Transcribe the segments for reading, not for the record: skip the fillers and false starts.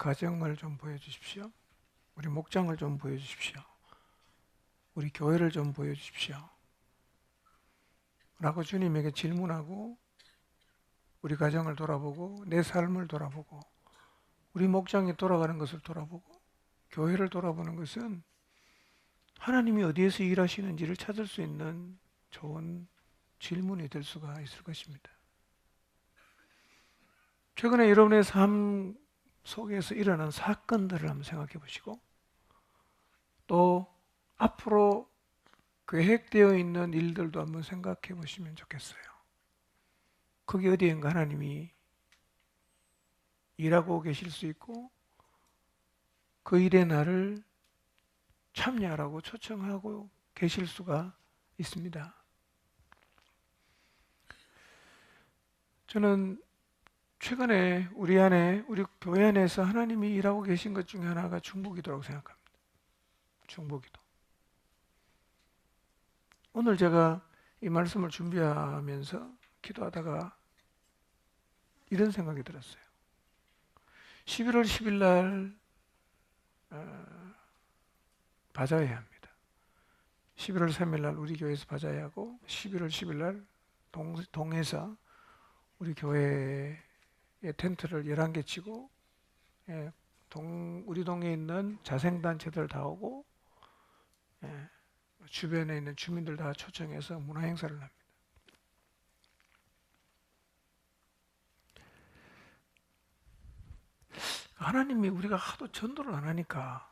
가정을 좀 보여주십시오. 우리 목장을 좀 보여주십시오. 우리 교회를 좀 보여주십시오. 라고 주님에게 질문하고 우리 가정을 돌아보고 내 삶을 돌아보고 우리 목장이 돌아가는 것을 돌아보고 교회를 돌아보는 것은 하나님이 어디에서 일하시는지를 찾을 수 있는 좋은 질문이 될 수가 있을 것입니다. 최근에 여러분의 삶 속에서 일어난 사건들을 한번 생각해 보시고 또 앞으로 계획되어 있는 일들도 한번 생각해 보시면 좋겠어요. 거기 어디엔가 하나님이 일하고 계실 수 있고 그 일에 나를 참여하라고 초청하고 계실 수가 있습니다. 저는 최근에 우리 교회 안에서 하나님이 일하고 계신 것 중에 하나가 중보기도라고 생각합니다. 중보기도. 오늘 제가 이 말씀을 준비하면서 기도하다가 이런 생각이 들었어요. 11월 10일 날 바자회 합니다. 11월 3일 날 우리 교회에서 바자회 하고 11월 10일 날 동에서 우리 교회에 텐트를 11개 치고 우리 동에 있는 자생단체들 다 오고 주변에 있는 주민들 다 초청해서 문화행사를 합니다. 하나님이 우리가 하도 전도를 안 하니까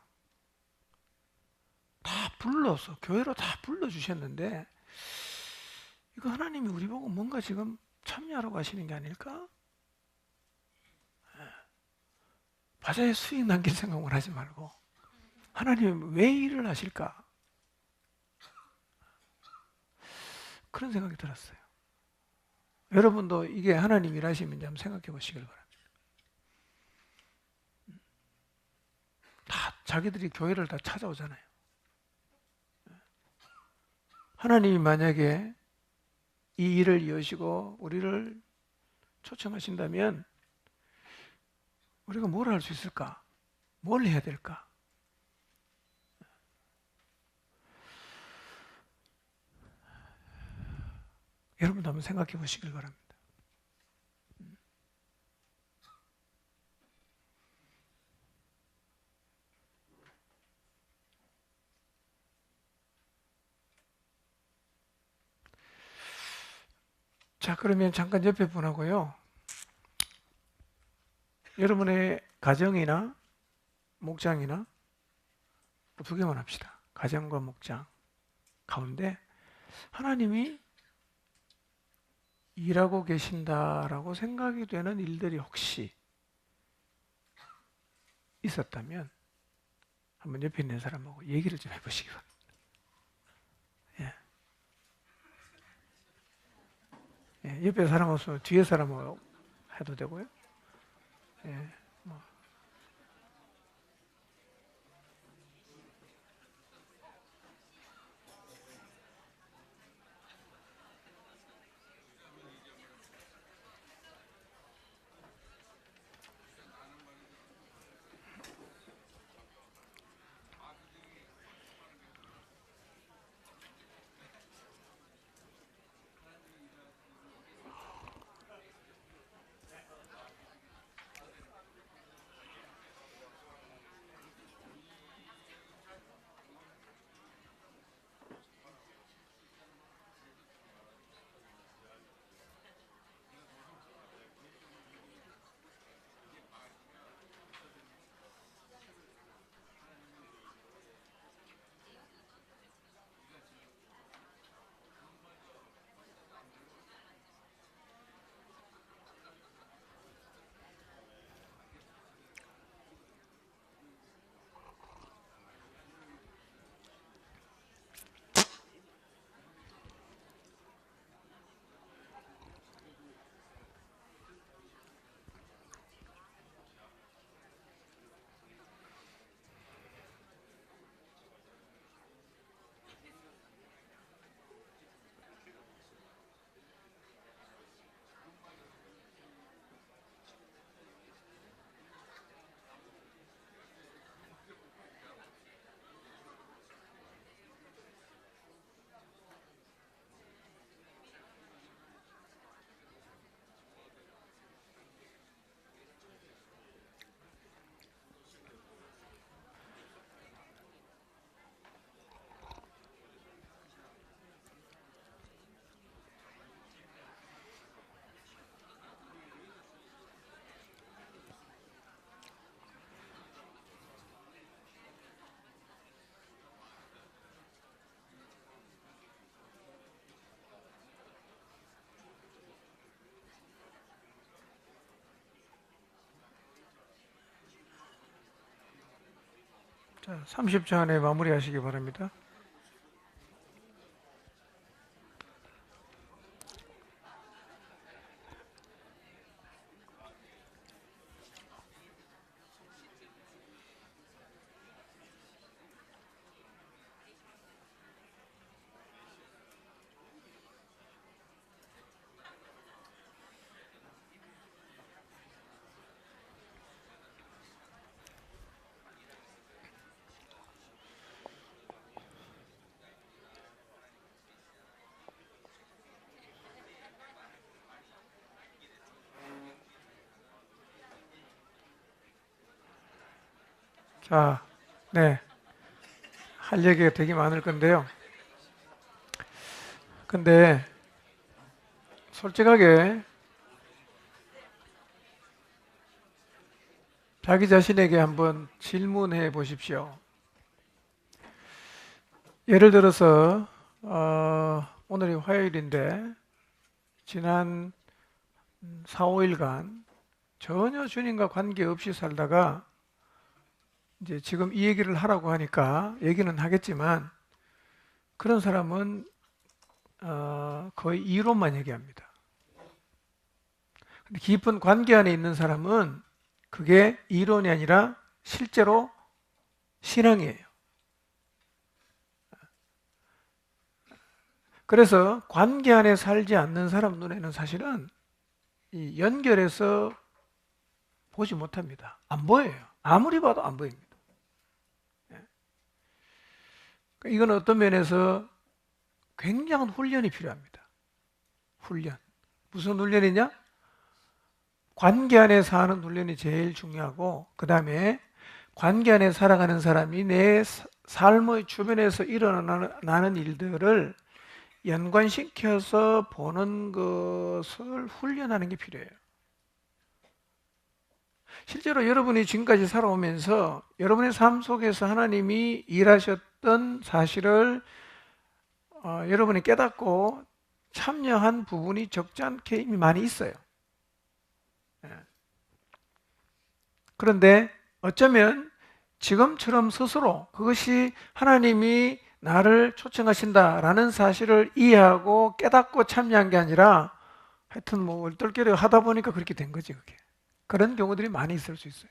다 불러서 교회로 다 불러주셨는데 이거 하나님이 우리 보고 뭔가 지금 참여하라고 하시는 게 아닐까? 바자회 수익 남길 생각을 하지 말고 하나님이 왜 일을 하실까? 그런 생각이 들었어요. 여러분도 이게 하나님 일하시는지 한번 생각해 보시길 바랍니다. 다 자기들이 교회를 다 찾아오잖아요. 하나님이 만약에 이 일을 이으시고 우리를 초청하신다면 우리가 뭘 할 수 있을까? 뭘 해야 될까? 여러분도 한번 생각해 보시길 바랍니다. 자, 그러면 잠깐 옆에 분하고요. 여러분의 가정이나 목장이나 두 개만 합시다. 가정과 목장 가운데 하나님이 일하고 계신다라고 생각이 되는 일들이 혹시 있었다면 한번 옆에 있는 사람하고 얘기를 좀 해보시기 바랍니다. 옆에 사람 없으면 뒤에 사람하고 해도 되고요. 뭐. 자, 30초 안에 마무리하시기 바랍니다. 자, 네. 할 얘기가 되게 많을 건데요. 근데 솔직하게 자기 자신에게 한번 질문해 보십시오. 예를 들어서 오늘이 화요일인데 지난 4, 5일간 전혀 주님과 관계없이 살다가 이제 지금 이 얘기를 하라고 하니까 얘기는 하겠지만 그런 사람은 거의 이론만 얘기합니다. 근데 깊은 관계 안에 있는 사람은 그게 이론이 아니라 실제로 신앙이에요. 그래서 관계 안에 살지 않는 사람 눈에는 사실은 이 연결해서 보지 못합니다. 안 보여요. 아무리 봐도 안 보입니다. 이건 어떤 면에서 굉장한 훈련이 필요합니다. 훈련. 무슨 훈련이냐? 관계 안에 사는 훈련이 제일 중요하고 그 다음에 관계 안에 살아가는 사람이 내 삶의 주변에서 일어나는 일들을 연관시켜서 보는 것을 훈련하는 게 필요해요. 실제로 여러분이 지금까지 살아오면서 여러분의 삶 속에서 하나님이 일하셨던 사실을 여러분이 깨닫고 참여한 부분이 적지 않게 이미 많이 있어요. 그런데 어쩌면 지금처럼 스스로 그것이 하나님이 나를 초청하신다라는 사실을 이해하고 깨닫고 참여한 게 아니라 하여튼 뭐 얼떨결에 하다 보니까 그렇게 된 거지 그게. 그런 경우들이 많이 있을 수 있어요.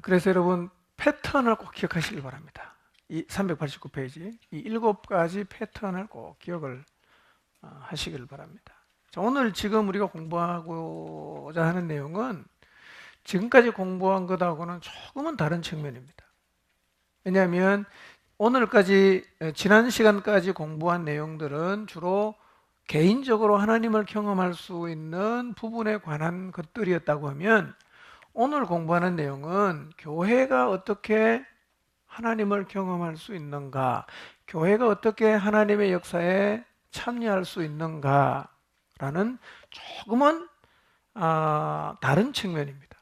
그래서 여러분 패턴을 꼭 기억하시기 바랍니다. 이 389페이지 이 7가지 패턴을 꼭 기억을 하시길 바랍니다. 자, 오늘 지금 우리가 공부하고자 하는 내용은 지금까지 공부한 것하고는 조금은 다른 측면입니다. 왜냐하면 오늘까지 지난 시간까지 공부한 내용들은 주로 개인적으로 하나님을 경험할 수 있는 부분에 관한 것들이었다고 하면 오늘 공부하는 내용은 교회가 어떻게 하나님을 경험할 수 있는가, 교회가 어떻게 하나님의 역사에 참여할 수 있는가라는 조금은 다른 측면입니다.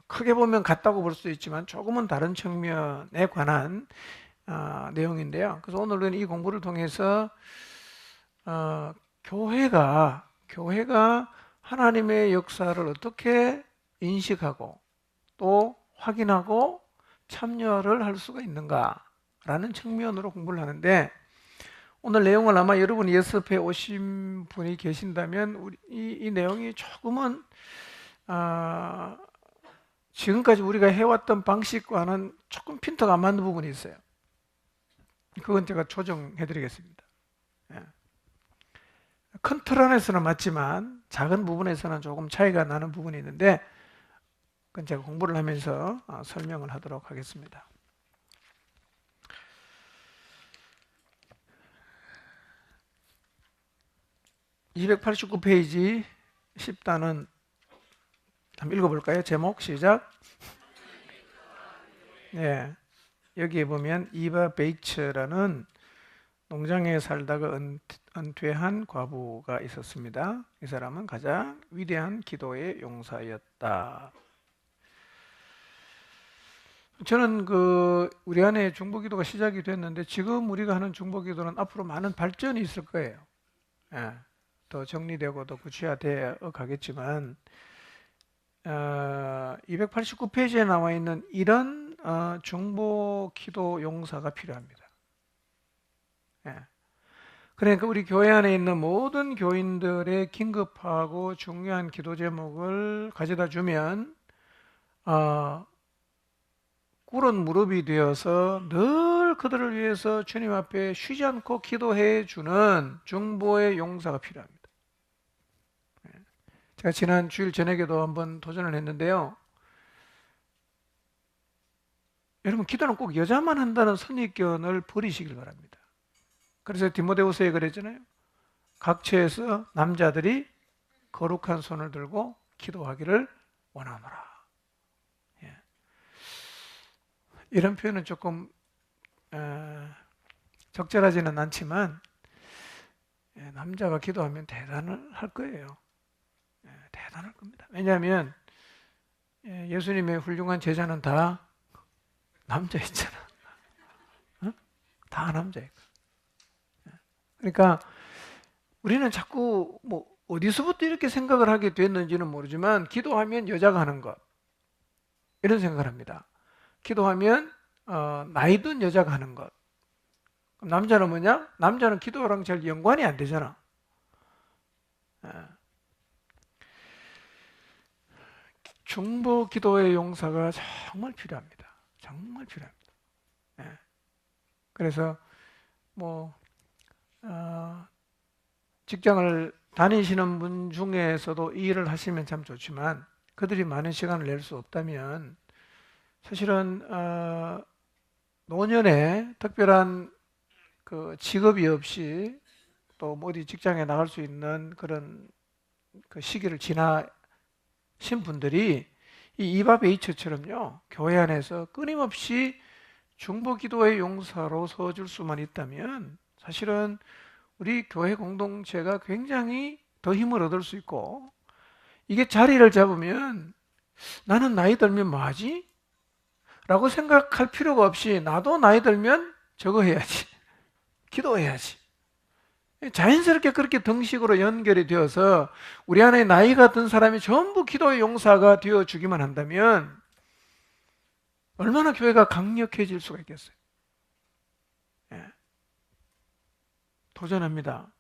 크게 보면 같다고 볼 수 있지만 조금은 다른 측면에 관한 내용인데요. 그래서 오늘은 이 공부를 통해서 교회가 하나님의 역사를 어떻게 인식하고 또 확인하고 참여를 할 수가 있는가라는 측면으로 공부를 하는데 오늘 내용을 아마 여러분이 예습해 오신 분이 계신다면 이 내용이 조금은 지금까지 우리가 해왔던 방식과는 조금 핀트가 안 맞는 부분이 있어요. 그건 제가 조정해 드리겠습니다. 큰 틀 안에서는 맞지만 작은 부분에서는 조금 차이가 나는 부분이 있는데 그건 제가 공부를 하면서 설명을 하도록 하겠습니다. (289페이지) 10단은 한번 읽어볼까요? 제목 시작. 네, 여기에 보면 이바 베이츠라는 농장에 살다가 은퇴한 과부가 있었습니다. 이 사람은 가장 위대한 기도의 용사였다. 저는 우리 안에 중보기도가 시작이 됐는데 지금 우리가 하는 중보기도는 앞으로 많은 발전이 있을 거예요. 더 정리되고 더 구체화되어 가겠지만 289페이지에 나와 있는 이런 중보 기도 용사가 필요합니다. 예. 그러니까 우리 교회 안에 있는 모든 교인들의 긴급하고 중요한 기도 제목을 가져다 주면 꿇은 무릎이 되어서 늘 그들을 위해서 주님 앞에 쉬지 않고 기도해 주는 중보의 용사가 필요합니다. 제가 지난 주일 저녁에도 한번 도전을 했는데요. 여러분, 기도는 꼭 여자만 한다는 선입견을 버리시길 바랍니다. 그래서 디모데후서에 그랬잖아요. 각처에서 남자들이 거룩한 손을 들고 기도하기를 원하노라. 예. 이런 표현은 조금 적절하지는 않지만 남자가 기도하면 대단을 할 거예요. 대단할 겁니다. 왜냐하면 예수님의 훌륭한 제자는 다 남자였잖아. 어? 다 남자였고. 그러니까 우리는 자꾸 뭐 어디서부터 이렇게 생각을 하게 됐는지는 모르지만 기도하면 여자가 하는 것 이런 생각을 합니다. 기도하면 나이 든 여자가 하는 것. 그럼 남자는 뭐냐? 남자는 기도랑 잘 연관이 안 되잖아. 중보 기도의 용사가 정말 필요합니다. 정말 필요합니다. 그래서 뭐 직장을 다니시는 분 중에서도 이 일을 하시면 참 좋지만 그들이 많은 시간을 낼 수 없다면 사실은 노년에 특별한 그 직업이 없이 또 어디 직장에 나갈 수 있는 그런 그 시기를 지나신 분들이 이 이바베이처처럼요 교회 안에서 끊임없이 중보 기도의 용사로 서줄 수만 있다면 사실은 우리 교회 공동체가 굉장히 더 힘을 얻을 수 있고 이게 자리를 잡으면 나는 나이 들면 뭐 하지? 라고 생각할 필요가 없이 나도 나이 들면 저거 해야지. 기도해야지. 자연스럽게 그렇게 등식으로 연결이 되어서 우리 안에 나이가 든 사람이 전부 기도의 용사가 되어 주기만 한다면 얼마나 교회가 강력해질 수가 있겠어요. 도전합니다.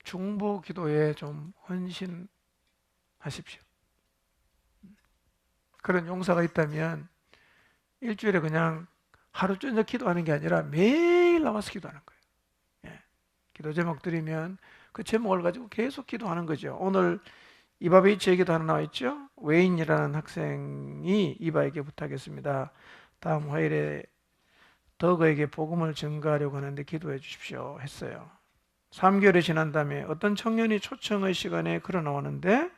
중보 기도에 좀 헌신하십시오. 그런 용사가 있다면 일주일에 그냥 하루 저녁 기도하는 게 아니라 매일 나와서 기도하는 거예요. 기도 제목 드리면 그 제목을 가지고 계속 기도하는 거죠. 오늘 이바베이치 얘기도 하나 나와 있죠. 웨인이라는 학생이 이바에게 부탁했습니다. 다음 화요일에 더그에게 복음을 전가하려고 하는데 기도해 주십시오 했어요. 3개월이 지난 다음에 어떤 청년이 초청의 시간에 걸어 나오는데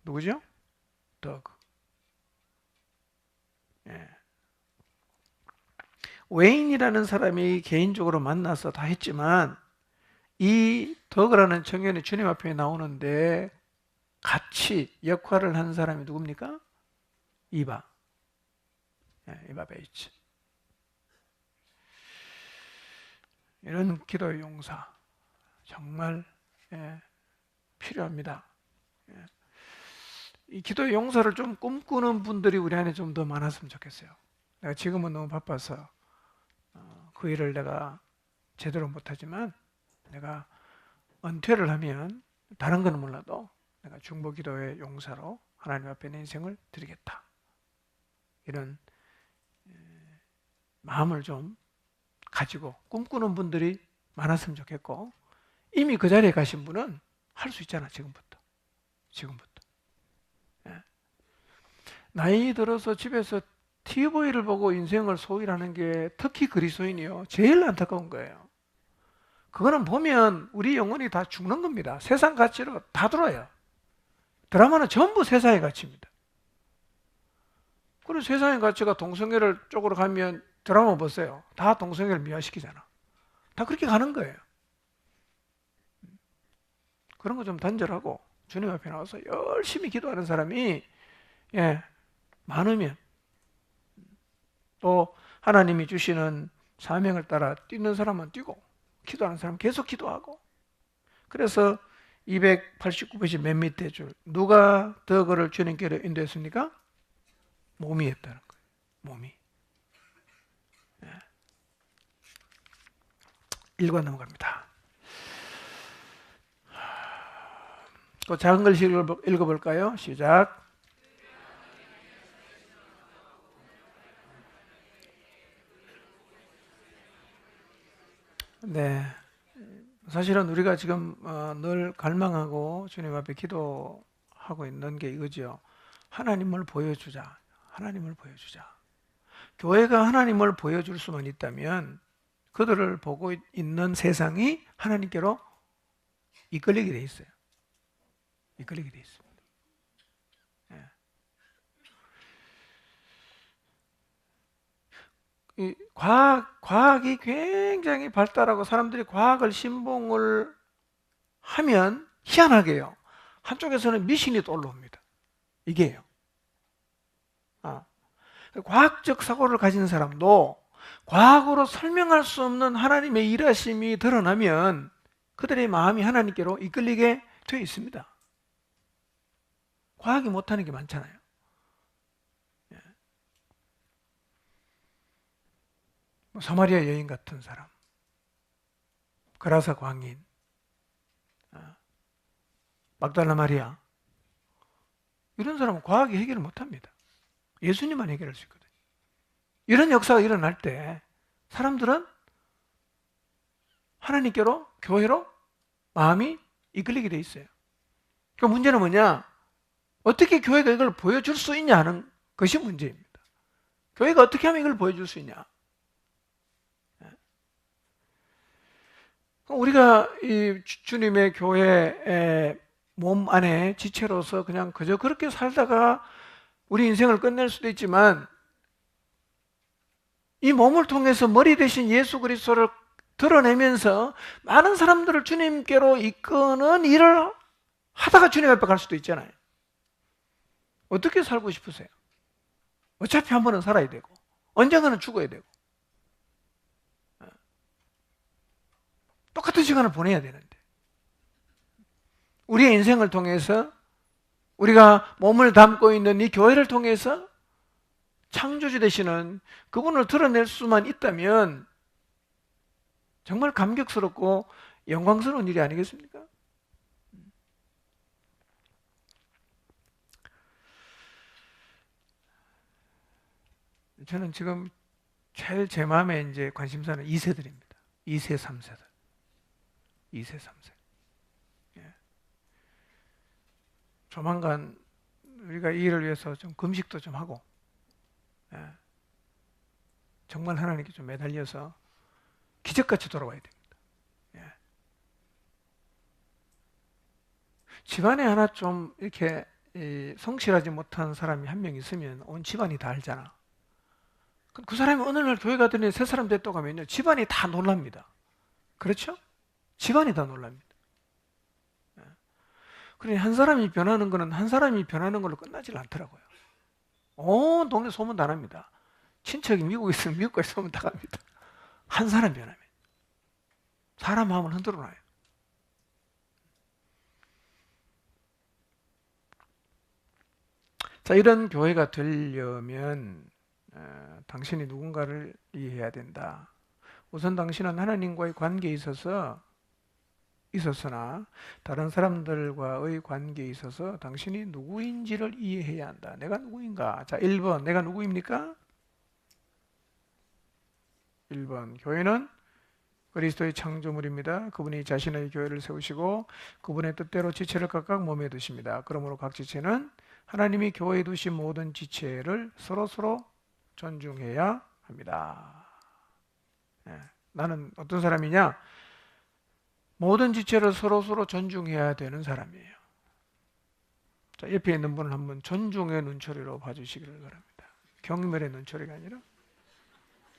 누구죠? 더그. 웨인이라는 사람이 개인적으로 만나서 다 했지만 이 더그라는 청년이 주님 앞에 나오는데 같이 역할을 한 사람이 누굽니까? 이바베이츠. 이런 기도의 용사 정말 필요합니다. 이 기도의 용사를 좀 꿈꾸는 분들이 우리 안에 좀 더 많았으면 좋겠어요. 내가 지금은 너무 바빠서 그 일을 내가 제대로 못하지만 내가 은퇴를 하면 다른 건 몰라도 내가 중보 기도의 용사로 하나님 앞에 내 인생을 드리겠다. 이런 마음을 좀 가지고 꿈꾸는 분들이 많았으면 좋겠고 이미 그 자리에 가신 분은 할 수 있잖아. 지금부터. 나이 들어서 집에서 TV를 보고 인생을 소일하는 게 특히 그리스도인이요 제일 안타까운 거예요. 그거는 보면 우리 영혼이 다 죽는 겁니다. 세상 가치로 다 들어요. 드라마는 전부 세상의 가치입니다. 그리고 세상의 가치가 동성애를 쪽으로 가면 드라마 보세요. 다 동성애를 미화시키잖아. 다 그렇게 가는 거예요. 그런 거 좀 단절하고 주님 앞에 나와서 열심히 기도하는 사람이 많으면 또 하나님이 주시는 사명을 따라 뛰는 사람은 뛰고 기도하는 사람은 계속 기도하고 그래서 289페이지 맨 밑에 줄. 누가 더 그를 주님께로 인도했습니까? 몸이 했다는 거예요. 몸이. 읽어 넘어갑니다. 또 작은 글씨 읽어볼까요? 시작. 네. 사실은 우리가 지금 늘 갈망하고 주님 앞에 기도하고 있는 게 이거죠. 하나님을 보여주자. 하나님을 보여주자. 교회가 하나님을 보여줄 수만 있다면 그들을 보고 있는 세상이 하나님께로 이끌리게 돼 있어요. 이끌리게 돼 있습니다. 이 과학이 굉장히 발달하고 사람들이 과학을 신봉을 하면 희한하게요. 한쪽에서는 미신이 또 올라옵니다. 이게요. 과학적 사고를 가진 사람도 과학으로 설명할 수 없는 하나님의 일하심이 드러나면 그들의 마음이 하나님께로 이끌리게 되어 있습니다. 과학이 못하는 게 많잖아요. 사마리아 여인 같은 사람, 그라사 광인, 막달라 마리아, 이런 사람은 과학이 해결을 못합니다. 예수님만 해결할 수 있거든요. 이런 역사가 일어날 때 사람들은 하나님께로, 교회로 마음이 이끌리게 돼 있어요. 그 문제는 뭐냐? 어떻게 교회가 이걸 보여줄 수 있냐 하는 것이 문제입니다. 교회가 어떻게 하면 이걸 보여줄 수 있냐? 우리가 이 주님의 교회의 몸 안에 지체로서 그냥 그저 그렇게 살다가 우리 인생을 끝낼 수도 있지만 이 몸을 통해서 머리 대신 예수 그리스도를 드러내면서 많은 사람들을 주님께로 이끄는 일을 하다가 주님 앞에 갈 수도 있잖아요. 어떻게 살고 싶으세요? 어차피 한 번은 살아야 되고 언젠가는 죽어야 되고 똑같은 시간을 보내야 되는데 우리의 인생을 통해서 우리가 몸을 담고 있는 이 교회를 통해서 창조주 되시는 그분을 드러낼 수만 있다면 정말 감격스럽고 영광스러운 일이 아니겠습니까? 저는 지금 제일 제 마음에 이제 관심사는 2세들입니다. 2세, 3세들. 2세, 3세. 예. 조만간 우리가 이 일을 위해서 좀 금식도 좀 하고, 예. 정말 하나님께 좀 매달려서 기적같이 돌아와야 됩니다. 예. 집안에 하나 좀 이렇게 성실하지 못한 사람이 한 명 있으면 온 집안이 다 알잖아. 그 사람이 어느 날 교회 가더니 새 사람 됐다고 하면요, 집안이 다 놀랍니다. 그렇죠? 집안이 다 놀랍니다. 그러니 한 사람이 변하는 거는 한 사람이 변하는 걸로 끝나질 않더라고요. 온 동네 소문 다 납니다. 친척이 미국에 있으면 미국까지 소문 다 갑니다. 한 사람 변하면. 사람 마음을 흔들어 놔요. 자, 이런 교회가 되려면 당신이 누군가를 이해해야 된다. 우선 당신은 하나님과의 관계에 있었으나 다른 사람들과의 관계에 있어서 당신이 누구인지를 이해해야 한다. 내가 누구인가? 자, 1번 내가 누구입니까? 1번 교회는 그리스도의 창조물입니다. 그분이 자신의 교회를 세우시고 그분의 뜻대로 지체를 각각 몸에 두십니다. 그러므로 각 지체는 하나님이 교회에 두신 모든 지체를 서로서로 존중해야 합니다. 나는 어떤 사람이냐? 모든 지체를 서로서로 존중해야 되는 사람이에요. 자, 옆에 있는 분을 한번 존중의 눈초리로 봐주시기를 바랍니다. 경멸의 눈초리가 아니라.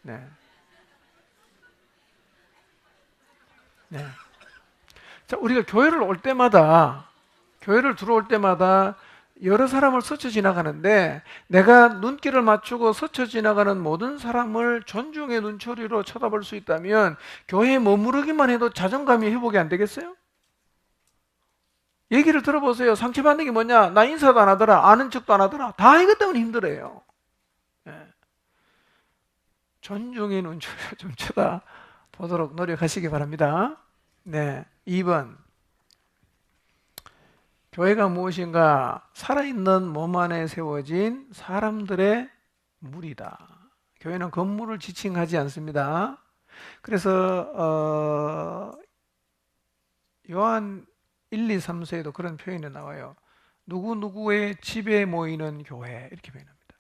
네. 네. 자, 우리가 교회를 올 때마다, 교회를 들어올 때마다 여러 사람을 스쳐 지나가는데 내가 눈길을 맞추고 스쳐 지나가는 모든 사람을 존중의 눈초리로 쳐다볼 수 있다면 교회에 머무르기만 해도 자존감이 회복이 안 되겠어요? 얘기를 들어보세요. 상처받는 게 뭐냐? 나 인사도 안 하더라. 아는 척도 안 하더라. 다 이것 때문에 힘들어요. 예. 존중의 눈초리를 좀 쳐다보도록 노력하시기 바랍니다. 네. 2번. 교회가 무엇인가? 살아있는 몸 안에 세워진 사람들의 무리다. 교회는 건물을 지칭하지 않습니다. 그래서 요한 1, 2, 3서에도 그런 표현이 나와요. 누구누구의 집에 모이는 교회 이렇게 표현합니다.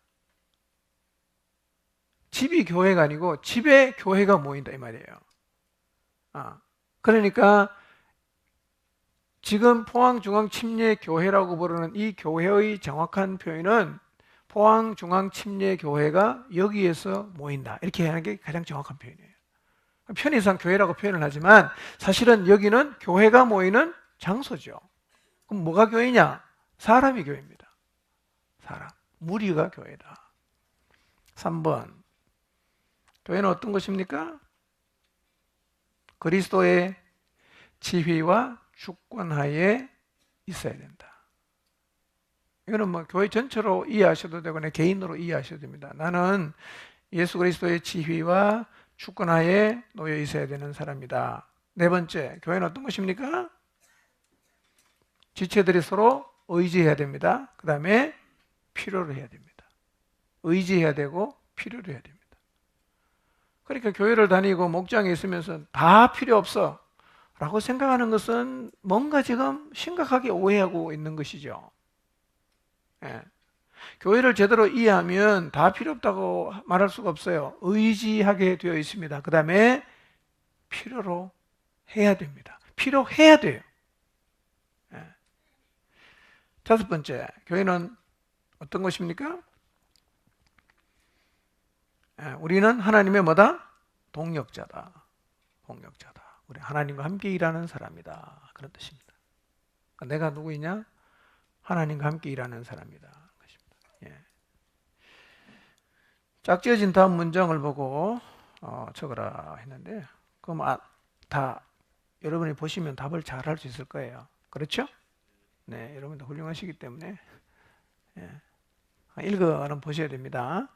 집이 교회가 아니고 집에 교회가 모인다 이 말이에요. 그러니까 지금 포항중앙침례교회라고 부르는 이 교회의 정확한 표현은 포항중앙침례교회가 여기에서 모인다 이렇게 하는 게 가장 정확한 표현이에요. 편의상 교회라고 표현을 하지만 사실은 여기는 교회가 모이는 장소죠. 그럼 뭐가 교회냐? 사람이 교회입니다. 사람, 무리가 교회다. 3번. 교회는 어떤 것입니까? 그리스도의 지휘와 주권하에 있어야 된다. 이거는 뭐 교회 전체로 이해하셔도 되고 내 개인으로 이해하셔도 됩니다. 나는 예수 그리스도의 지휘와 주권하에 놓여 있어야 되는 사람이다. 4번째, 교회는 어떤 것입니까? 지체들이 서로 의지해야 됩니다. 그 다음에 필요로 해야 됩니다. 의지해야 되고 필요로 해야 됩니다. 그러니까 교회를 다니고 목장에 있으면서 다 필요 없어 라고 생각하는 것은 뭔가 지금 심각하게 오해하고 있는 것이죠. 예. 교회를 제대로 이해하면 다 필요 없다고 말할 수가 없어요. 의지하게 되어 있습니다. 그 다음에 필요로 해야 됩니다. 필요해야 돼요. 예. 5번째, 교회는 어떤 것입니까? 우리는 하나님의 뭐다? 동역자다. 동역자다. 우리 하나님과 함께 일하는 사람이다. 그런 뜻입니다. 그러니까 내가 누구이냐? 하나님과 함께 일하는 사람이다. 예. 짝지어진 다음 문장을 보고 적으라 했는데 그럼 다 여러분이 보시면 답을 잘 할 수 있을 거예요. 그렇죠? 네, 여러분도 훌륭하시기 때문에 읽어는 보셔야 됩니다.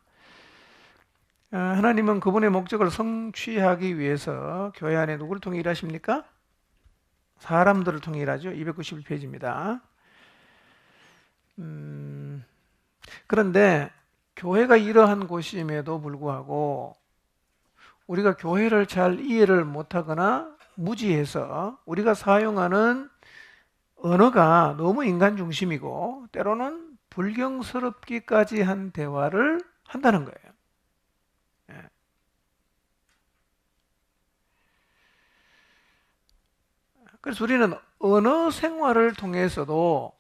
하나님은 그분의 목적을 성취하기 위해서 교회 안에 누구를 통해 일하십니까? 사람들을 통해 일하죠. 291페이지입니다. 그런데 교회가 이러한 곳임에도 불구하고 우리가 교회를 잘 이해를 못하거나 무지해서 우리가 사용하는 언어가 너무 인간 중심이고 때로는 불경스럽기까지 한 대화를 한다는 거예요. 그래서 우리는 언어 생활을 통해서도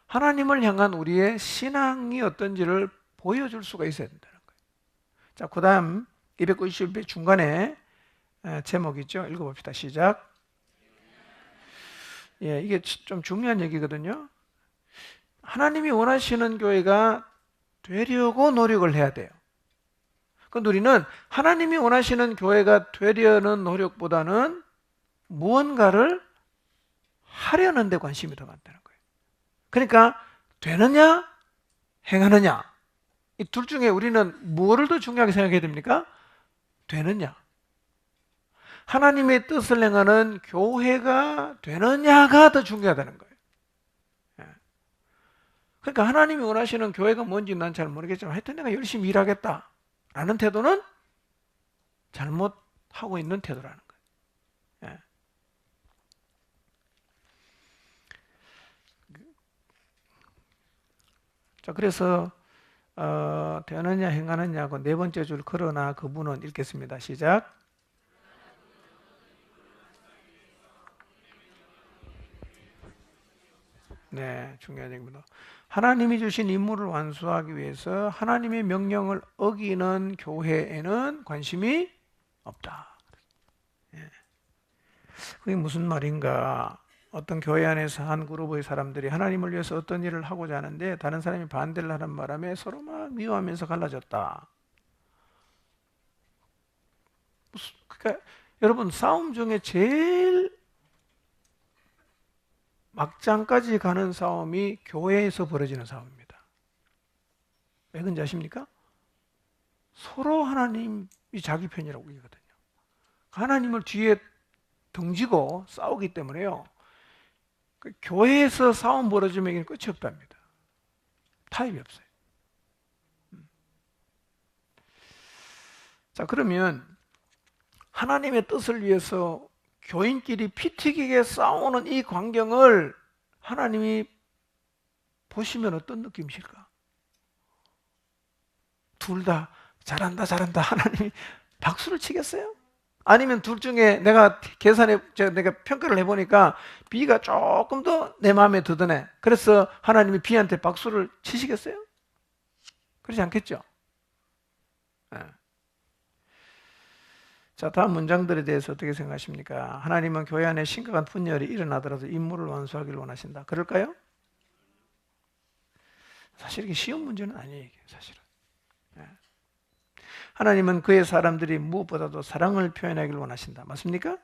하나님을 향한 우리의 신앙이 어떤지를 보여줄 수가 있어야 된다는 거예요. 자, 그 다음 291페이지 중간에 제목 있죠. 읽어봅시다. 시작. 예, 이게 좀 중요한 얘기거든요. 하나님이 원하시는 교회가 되려고 노력을 해야 돼요. 그런데 우리는 하나님이 원하시는 교회가 되려는 노력보다는 무언가를 하려는 데 관심이 더 많다는 거예요. 그러니까 되느냐 행하느냐 이 둘 중에 우리는 무엇을 더 중요하게 생각해야 됩니까? 되느냐. 하나님의 뜻을 행하는 교회가 되느냐가 더 중요하다는 거예요. 그러니까 하나님이 원하시는 교회가 뭔지 난 잘 모르겠지만 하여튼 내가 열심히 일하겠다 라는 태도는 잘못하고 있는 태도라는 거예요. 자, 그래서 되느냐 행하느냐고 4번째 줄 그러나 그분은 읽겠습니다. 시작. 네, 중요한 얘기입니다. 하나님이 주신 임무를 완수하기 위해서 하나님의 명령을 어기는 교회에는 관심이 없다. 그게 무슨 말인가? 어떤 교회 안에서 한 그룹의 사람들이 하나님을 위해서 어떤 일을 하고자 하는데 다른 사람이 반대를 하는 바람에 서로 막 미워하면서 갈라졌다. 그러니까 여러분 싸움 중에 제일 막장까지 가는 싸움이 교회에서 벌어지는 싸움입니다. 왜 그런지 아십니까? 서로 하나님이 자기 편이라고 얘기거든요. 하나님을 뒤에 등지고 싸우기 때문에요. 그 교회에서 싸움 벌어지면 이게 끝이 없답니다. 타협이 없어요. 자, 그러면 하나님의 뜻을 위해서 교인끼리 피 튀기게 싸우는 이 광경을 하나님이 보시면 어떤 느낌이실까? 둘 다 잘한다 잘한다 하나님이 박수를 치겠어요? 아니면 둘 중에 내가 평가를 해보니까 B가 조금 더 내 마음에 드네. 그래서 하나님이 B한테 박수를 치시겠어요? 그렇지 않겠죠? 네. 자, 다음 문장들에 대해서 어떻게 생각하십니까? 하나님은 교회 안에 심각한 분열이 일어나더라도 임무를 완수하기를 원하신다. 그럴까요? 사실 이게 쉬운 문제는 아니에요. 사실은. 하나님은 그의 사람들이 무엇보다도 사랑을 표현하기를 원하신다. 맞습니까?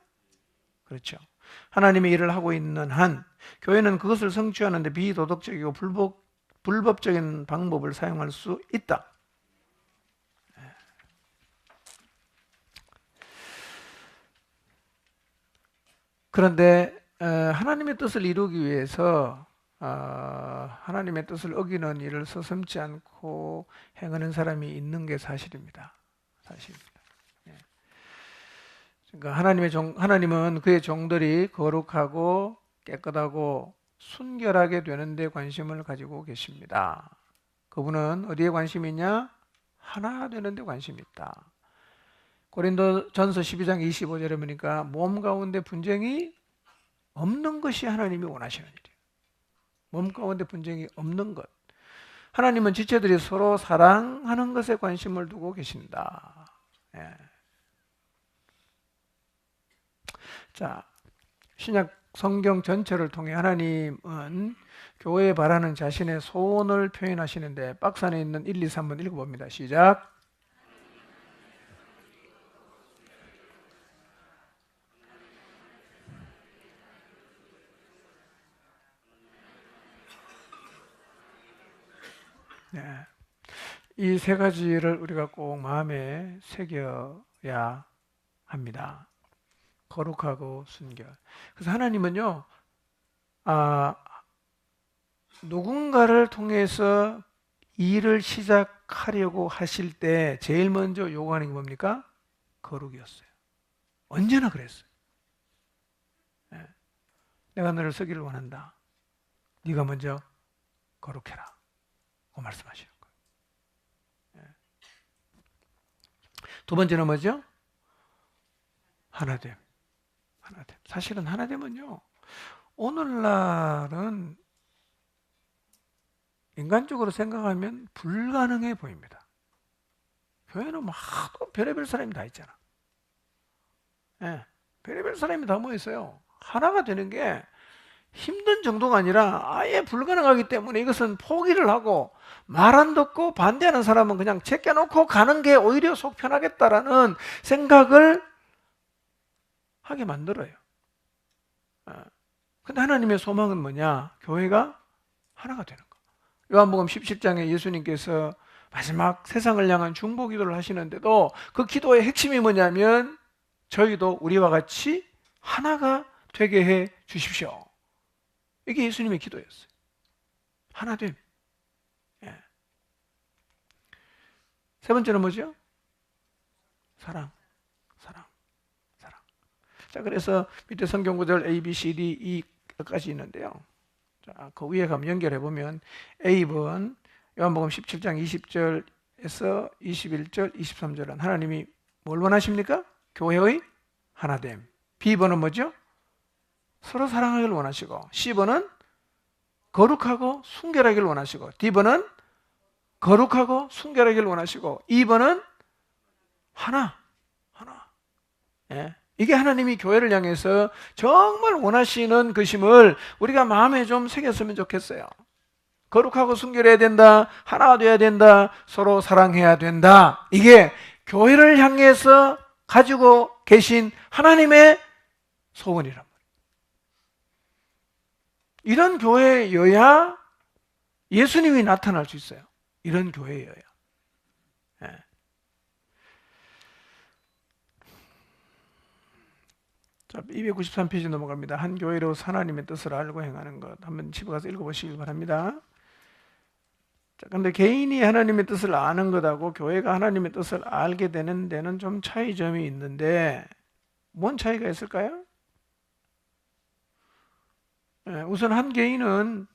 그렇죠. 하나님의 일을 하고 있는 한 교회는 그것을 성취하는데 비도덕적이고 불법적인 방법을 사용할 수 있다. 그런데 하나님의 뜻을 이루기 위해서 하나님의 뜻을 어기는 일을 서슴지 않고 행하는 사람이 있는 게 사실입니다. 사실입니다. 그러니까 하나님은 그의 종들이 거룩하고 깨끗하고 순결하게 되는 데 관심을 가지고 계십니다. 그분은 어디에 관심이 있냐? 하나 되는 데 관심이 있다. 고린도전서 12장 25절에 보니까 몸 가운데 분쟁이 없는 것이 하나님이 원하시는 일이에요. 몸 가운데 분쟁이 없는 것. 하나님은 지체들이 서로 사랑하는 것에 관심을 두고 계신다. 예. 자, 신약 성경 전체를 통해 하나님은 교회에 바라는 자신의 소원을 표현하시는데 박스 안에 있는 1, 2, 3번 읽어봅니다. 시작. 네. 이 세 가지를 우리가 꼭 마음에 새겨야 합니다. 거룩하고 순결. 그래서 하나님은요, 누군가를 통해서 일을 시작하려고 하실 때 제일 먼저 요구하는 게 뭡니까? 거룩이었어요. 언제나 그랬어요. 네. 내가 너를 쓰기를 원한다. 네가 먼저 거룩해라. 그 말씀하시는 거예요. 네. 두 번째는 뭐죠? 하나됨. 하나됨. 사실은 하나됨은요, 오늘날은 인간적으로 생각하면 불가능해 보입니다. 교회는 막 별의별 사람이 다 있잖아. 네, 별의별 사람이 다 모였어요. 하나가 되는 게 힘든 정도가 아니라 아예 불가능하기 때문에 이것은 포기를 하고 말 안 듣고 반대하는 사람은 그냥 제껴놓고 가는 게 오히려 속 편하겠다라는 생각을 하게 만들어요. 근데 하나님의 소망은 뭐냐? 교회가 하나가 되는 거. 요한복음 17장에 예수님께서 마지막 세상을 향한 중보 기도를 하시는데도 그 기도의 핵심이 뭐냐면 저희도 우리와 같이 하나가 되게 해 주십시오. 이게 예수님의 기도였어요. 하나됨. 예. 세 번째는 뭐죠? 사랑. 사랑. 사랑. 자, 그래서 밑에 성경 구절 A, B, C, D, E까지 있는데요. 자, 그 위에 가면 연결해 보면 A번 요한복음 17장 20절에서 21절, 23절은 하나님이 뭘 원하십니까? 교회의 하나됨. B번은 뭐죠? 서로 사랑하기를 원하시고, C번은 거룩하고 순결하기를 원하시고, D번은 거룩하고 순결하기를 원하시고, E번은 하나. 예. 이게 하나님이 교회를 향해서 정말 원하시는 것임을 우리가 마음에 좀 새겼으면 좋겠어요. 거룩하고 순결해야 된다. 하나가 돼야 된다. 서로 사랑해야 된다. 이게 교회를 향해서 가지고 계신 하나님의 소원이란 말이에요. 이런 교회여야 예수님이 나타날 수 있어요. 이런 교회여야. 예. 자, 293페이지 넘어갑니다. 한 교회로 하나님의 뜻을 알고 행하는 것. 한번 집에 가서 읽어보시길 바랍니다. 자, 근데 개인이 하나님의 뜻을 아는 것하고 교회가 하나님의 뜻을 알게 되는 데는 좀 차이점이 있는데, 뭔 차이가 있을까요? 우선 한 개인은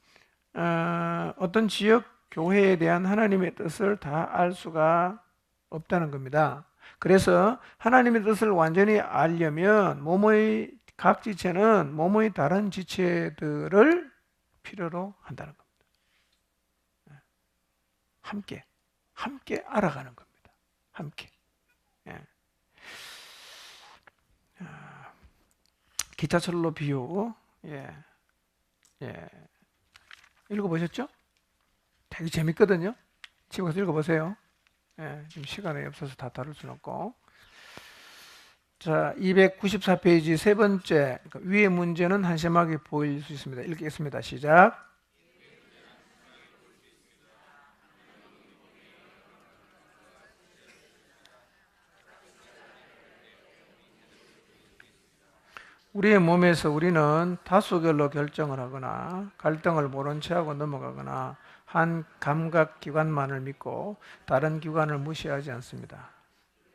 어떤 지역 교회에 대한 하나님의 뜻을 다 알 수가 없다는 겁니다. 그래서 하나님의 뜻을 완전히 알려면 뭐뭐의 각 지체는 뭐뭐의 다른 지체들을 필요로 한다는 겁니다. 함께 알아가는 겁니다. 함께. 예. 기차철로 비유. 예. 읽어보셨죠? 되게 재밌거든요. 집에 가서 읽어보세요. 지금 시간이 없어서 다 다룰 수는 없고. 자, 294페이지 세 번째. 위의 문제는 한심하게 보일 수 있습니다. 읽겠습니다. 시작. 우리의 몸에서 우리는 다수결로 결정을 하거나 갈등을 모른 채하고 넘어가거나 한 감각기관만을 믿고 다른 기관을 무시하지 않습니다.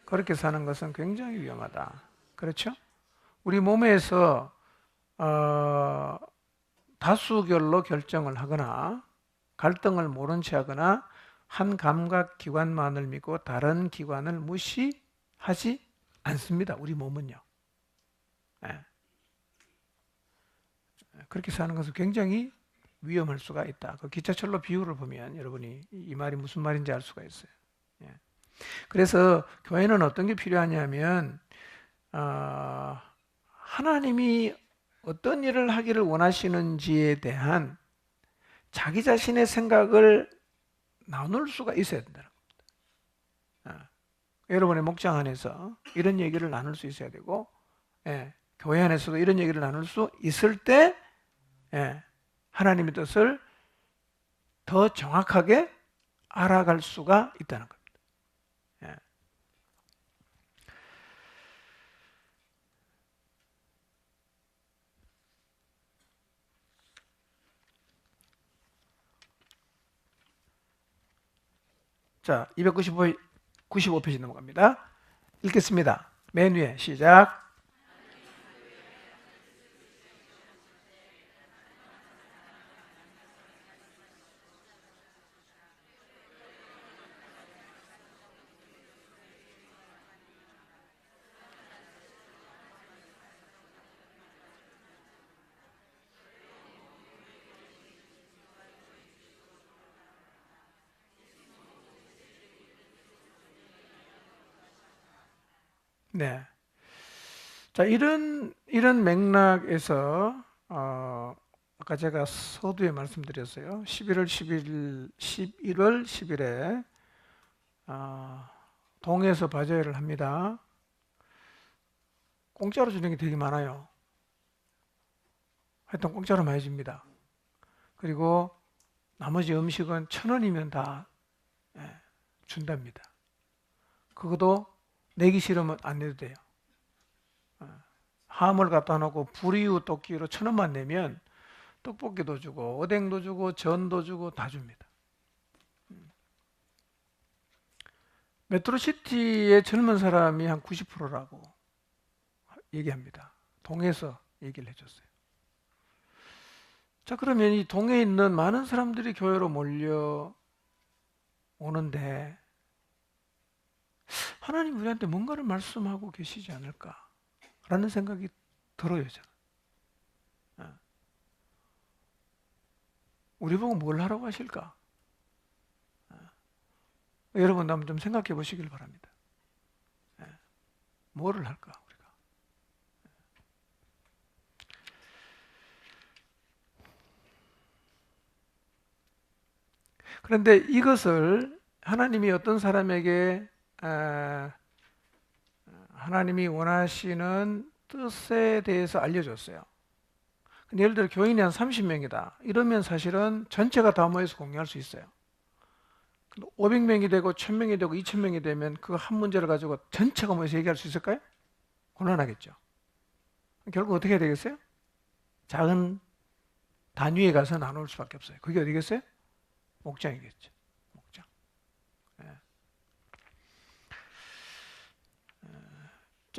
그렇게 사는 것은 굉장히 위험하다. 그렇죠? 우리 몸에서 다수결로 결정을 하거나 갈등을 모른 채하거나 한 감각기관만을 믿고 다른 기관을 무시하지 않습니다. 우리 몸은요. 네. 그렇게 사는 것은 굉장히 위험할 수가 있다. 그 기차철로 비유를 보면 여러분이 이 말이 무슨 말인지 알 수가 있어요. 예. 그래서 교회는 어떤 게 필요하냐면 하나님이 어떤 일을 하기를 원하시는지에 대한 자기 자신의 생각을 나눌 수가 있어야 된다는 겁니다. 여러분의 목장 안에서 이런 얘기를 나눌 수 있어야 되고, 교회 안에서도 이런 얘기를 나눌 수 있을 때 하나님의 뜻을 더 정확하게 알아갈 수가 있다는 겁니다. 자, 295페이지 넘어갑니다. 읽겠습니다. 맨 위에 시작. 네. 자, 이런 맥락에서 아까 제가 서두에 말씀드렸어요. 11월 10일에 동에서 바자회를 합니다. 공짜로 주는 게 되게 많아요. 하여튼 공짜로 많이 줍니다. 그리고 나머지 음식은 1,000원이면 다 준답니다. 그것도 내기 싫으면 안 내도 돼요. 함을 갖다 놓고 불이유 떡기로 1,000원만 내면 떡볶이도 주고 오뎅도 주고 전도 주고 다 줍니다. 메트로시티의 젊은 사람이 한 90%라고 얘기합니다. 동에서 얘기를 해줬어요. 자, 그러면 이 동에 있는 많은 사람들이 교회로 몰려 오는데 하나님 우리한테 뭔가를 말씀하고 계시지 않을까라는 생각이 들어요. 저는. 우리 보고 뭘 하라고 하실까? 여러분 한번 좀 생각해 보시길 바랍니다. 뭐를 할까 우리가? 그런데 이것을 하나님이 어떤 사람에게 하나님이 원하시는 뜻에 대해서 알려줬어요. 근데 예를 들어 교인이 한 30명이다. 이러면 사실은 전체가 다 모여서 공유할 수 있어요. 500명이 되고 1000명이 되고 2000명이 되면 그 한 문제를 가지고 전체가 모여서 얘기할 수 있을까요? 곤란하겠죠. 결국 어떻게 해야 되겠어요? 작은 단위에 가서 나눌 수밖에 없어요. 그게 어디겠어요? 목장이겠죠. 목장. 예.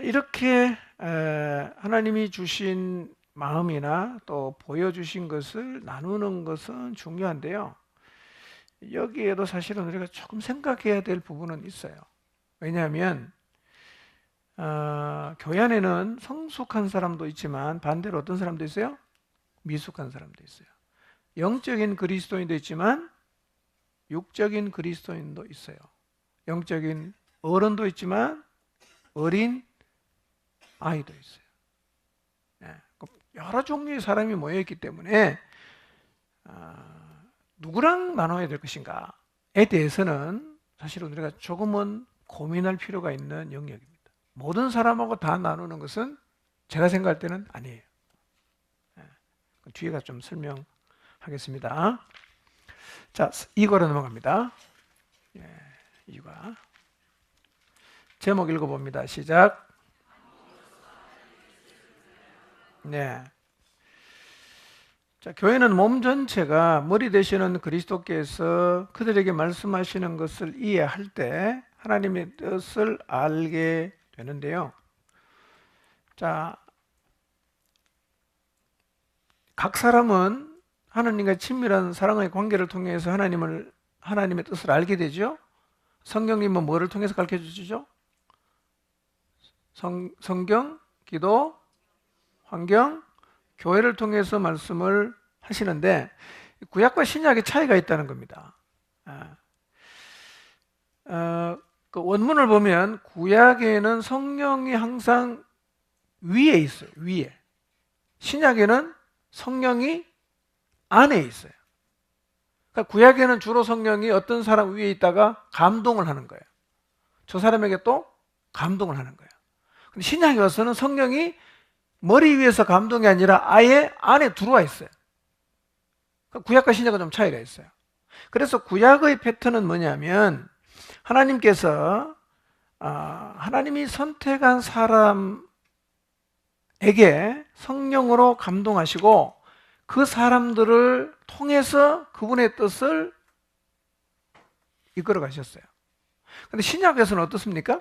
이렇게 하나님이 주신 마음이나 또 보여주신 것을 나누는 것은 중요한데요. 여기에도 사실은 우리가 조금 생각해야 될 부분은 있어요. 왜냐하면 교회 안에는 성숙한 사람도 있지만 반대로 어떤 사람도 있어요? 미숙한 사람도 있어요. 영적인 그리스도인도 있지만 육적인 그리스도인도 있어요. 영적인 어른도 있지만 어린 아이도 있어요. 여러 종류의 사람이 모여있기 때문에 누구랑 나눠야 될 것인가에 대해서는 사실은 우리가 조금은 고민할 필요가 있는 영역입니다. 모든 사람하고 다 나누는 것은 제가 생각할 때는 아니에요. 뒤에가 좀 설명하겠습니다. 자, 2과로 넘어갑니다. 2과. 제목 읽어봅니다. 시작. 네. 자, 교회는 몸 전체가 머리 되시는 그리스도께서 그들에게 말씀하시는 것을 이해할 때 하나님의 뜻을 알게 되는데요. 자, 각 사람은 하나님과 친밀한 사랑의 관계를 통해서 하나님의 뜻을 알게 되죠. 성경님은 뭐를 통해서 가르쳐 주시죠? 성경, 기도, 환경, 교회를 통해서 말씀을 하시는데 구약과 신약의 차이가 있다는 겁니다. 그 원문을 보면 구약에는 성령이 항상 위에 있어요. 위에. 신약에는 성령이 안에 있어요. 그러니까 구약에는 주로 성령이 어떤 사람 위에 있다가 감동을 하는 거예요. 저 사람에게 또 감동을 하는 거예요. 근데 신약에 와서는 성령이 머리 위에서 감동이 아니라 아예 안에 들어와 있어요. 구약과 신약은 좀 차이가 있어요. 그래서 구약의 패턴은 뭐냐면 하나님께서 하나님이 선택한 사람에게 성령으로 감동하시고 그 사람들을 통해서 그분의 뜻을 이끌어 가셨어요. 그런데 신약에서는 어떻습니까?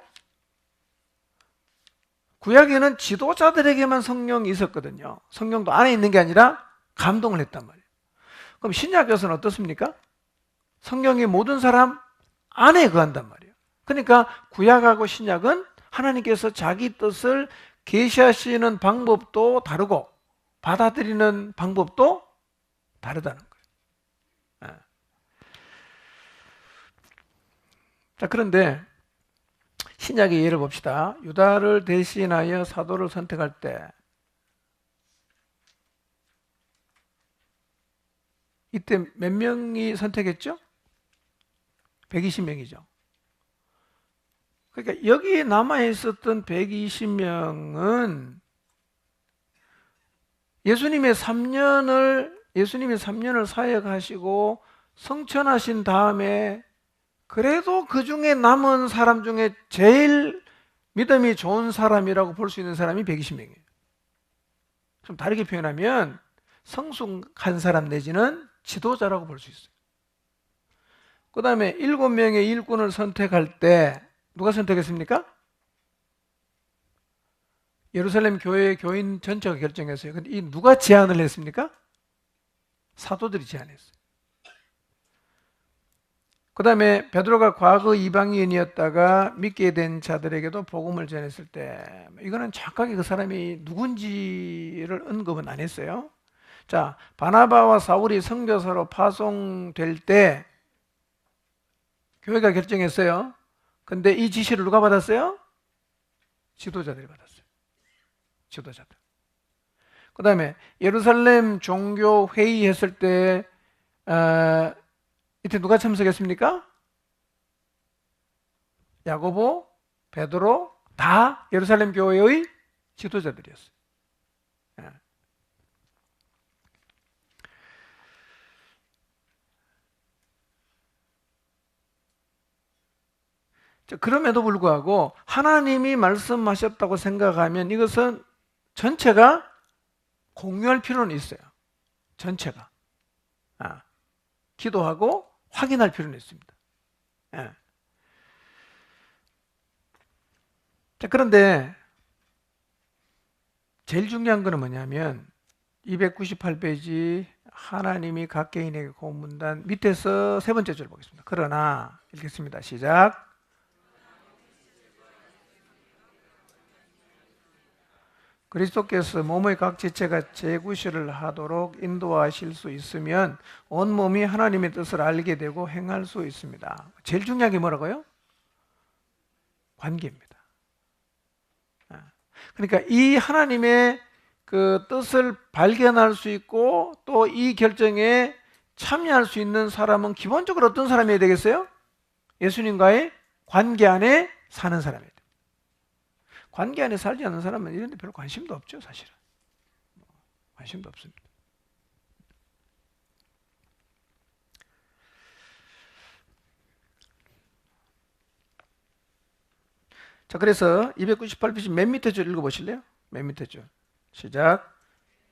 구약에는 지도자들에게만 성령이 있었거든요. 성령도 안에 있는 게 아니라 감동을 했단 말이에요. 그럼 신약에서는 어떻습니까? 성령이 모든 사람 안에 거한단 말이에요. 그러니까 구약하고 신약은 하나님께서 자기 뜻을 계시하시는 방법도 다르고 받아들이는 방법도 다르다는 거예요. 자, 그런데 신약의 예를 봅시다. 유다를 대신하여 사도를 선택할 때 이때 몇 명이 선택했죠? 120명이죠. 그러니까 여기에 남아있었던 120명은 예수님의 3년을 사역하시고 성천하신 다음에 그래도 그 중에 남은 사람 중에 제일 믿음이 좋은 사람이라고 볼 수 있는 사람이 120명이에요. 좀 다르게 표현하면 성숙한 사람 내지는 지도자라고 볼 수 있어요. 그 다음에 7명의 일꾼을 선택할 때 누가 선택했습니까? 예루살렘 교회 교인 전체가 결정했어요. 근데 이 누가 제안을 했습니까? 사도들이 제안했어요. 그 다음에 베드로가 과거 이방인이었다가 믿게 된 자들에게도 복음을 전했을 때 이거는 정확하게 그 사람이 누군지를 언급은 안 했어요. 자, 바나바와 사울이 선교사로 파송될 때 교회가 결정했어요. 근데 이 지시를 누가 받았어요? 지도자들이 받았어요. 지도자들. 그 다음에 예루살렘 종교 회의했을 때 이때 누가 참석했습니까? 야고보, 베드로 다 예루살렘 교회의 지도자들이었어요. 그럼에도 불구하고 하나님이 말씀하셨다고 생각하면 이것은 전체가 공유할 필요는 있어요. 전체가. 기도하고 확인할 필요는 있습니다. 예. 자, 그런데 제일 중요한 거는 뭐냐면 298페이지 하나님이 각 개인에게 고문단 밑에서 세 번째 줄 보겠습니다. 그러나 읽겠습니다. 시작. 그리스도께서 몸의 각 지체가 재구실을 하도록 인도하실 수 있으면 온 몸이 하나님의 뜻을 알게 되고 행할 수 있습니다. 제일 중요한 게 뭐라고요? 관계입니다. 그러니까 이 하나님의 그 뜻을 발견할 수 있고 또 이 결정에 참여할 수 있는 사람은 기본적으로 어떤 사람이어야 되겠어요? 예수님과의 관계 안에 사는 사람이에요. 관계 안에 살지 않는 사람은 이런 데 별로 관심도 없죠, 사실은. 관심도 없습니다. 자, 그래서 298페이지 맨 밑에 줄 읽어보실래요? 맨 밑에 줄. 시작.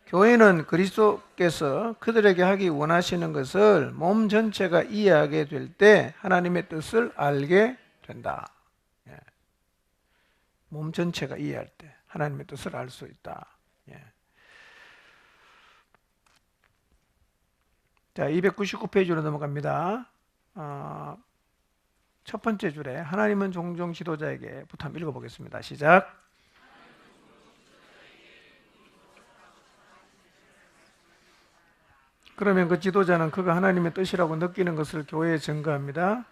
교회는 그리스도께서 그들에게 하기 원하시는 것을 몸 전체가 이해하게 될 때 하나님의 뜻을 알게 된다. 예. 몸 전체가 이해할 때 하나님의 뜻을 알 수 있다. 예. 자, 299페이지로 넘어갑니다. 첫 번째 줄에 하나님은 종종 지도자에게부터 한번 읽어보겠습니다. 시작. 그러면 그 지도자는 그가 하나님의 뜻이라고 느끼는 것을 교회에 증거합니다.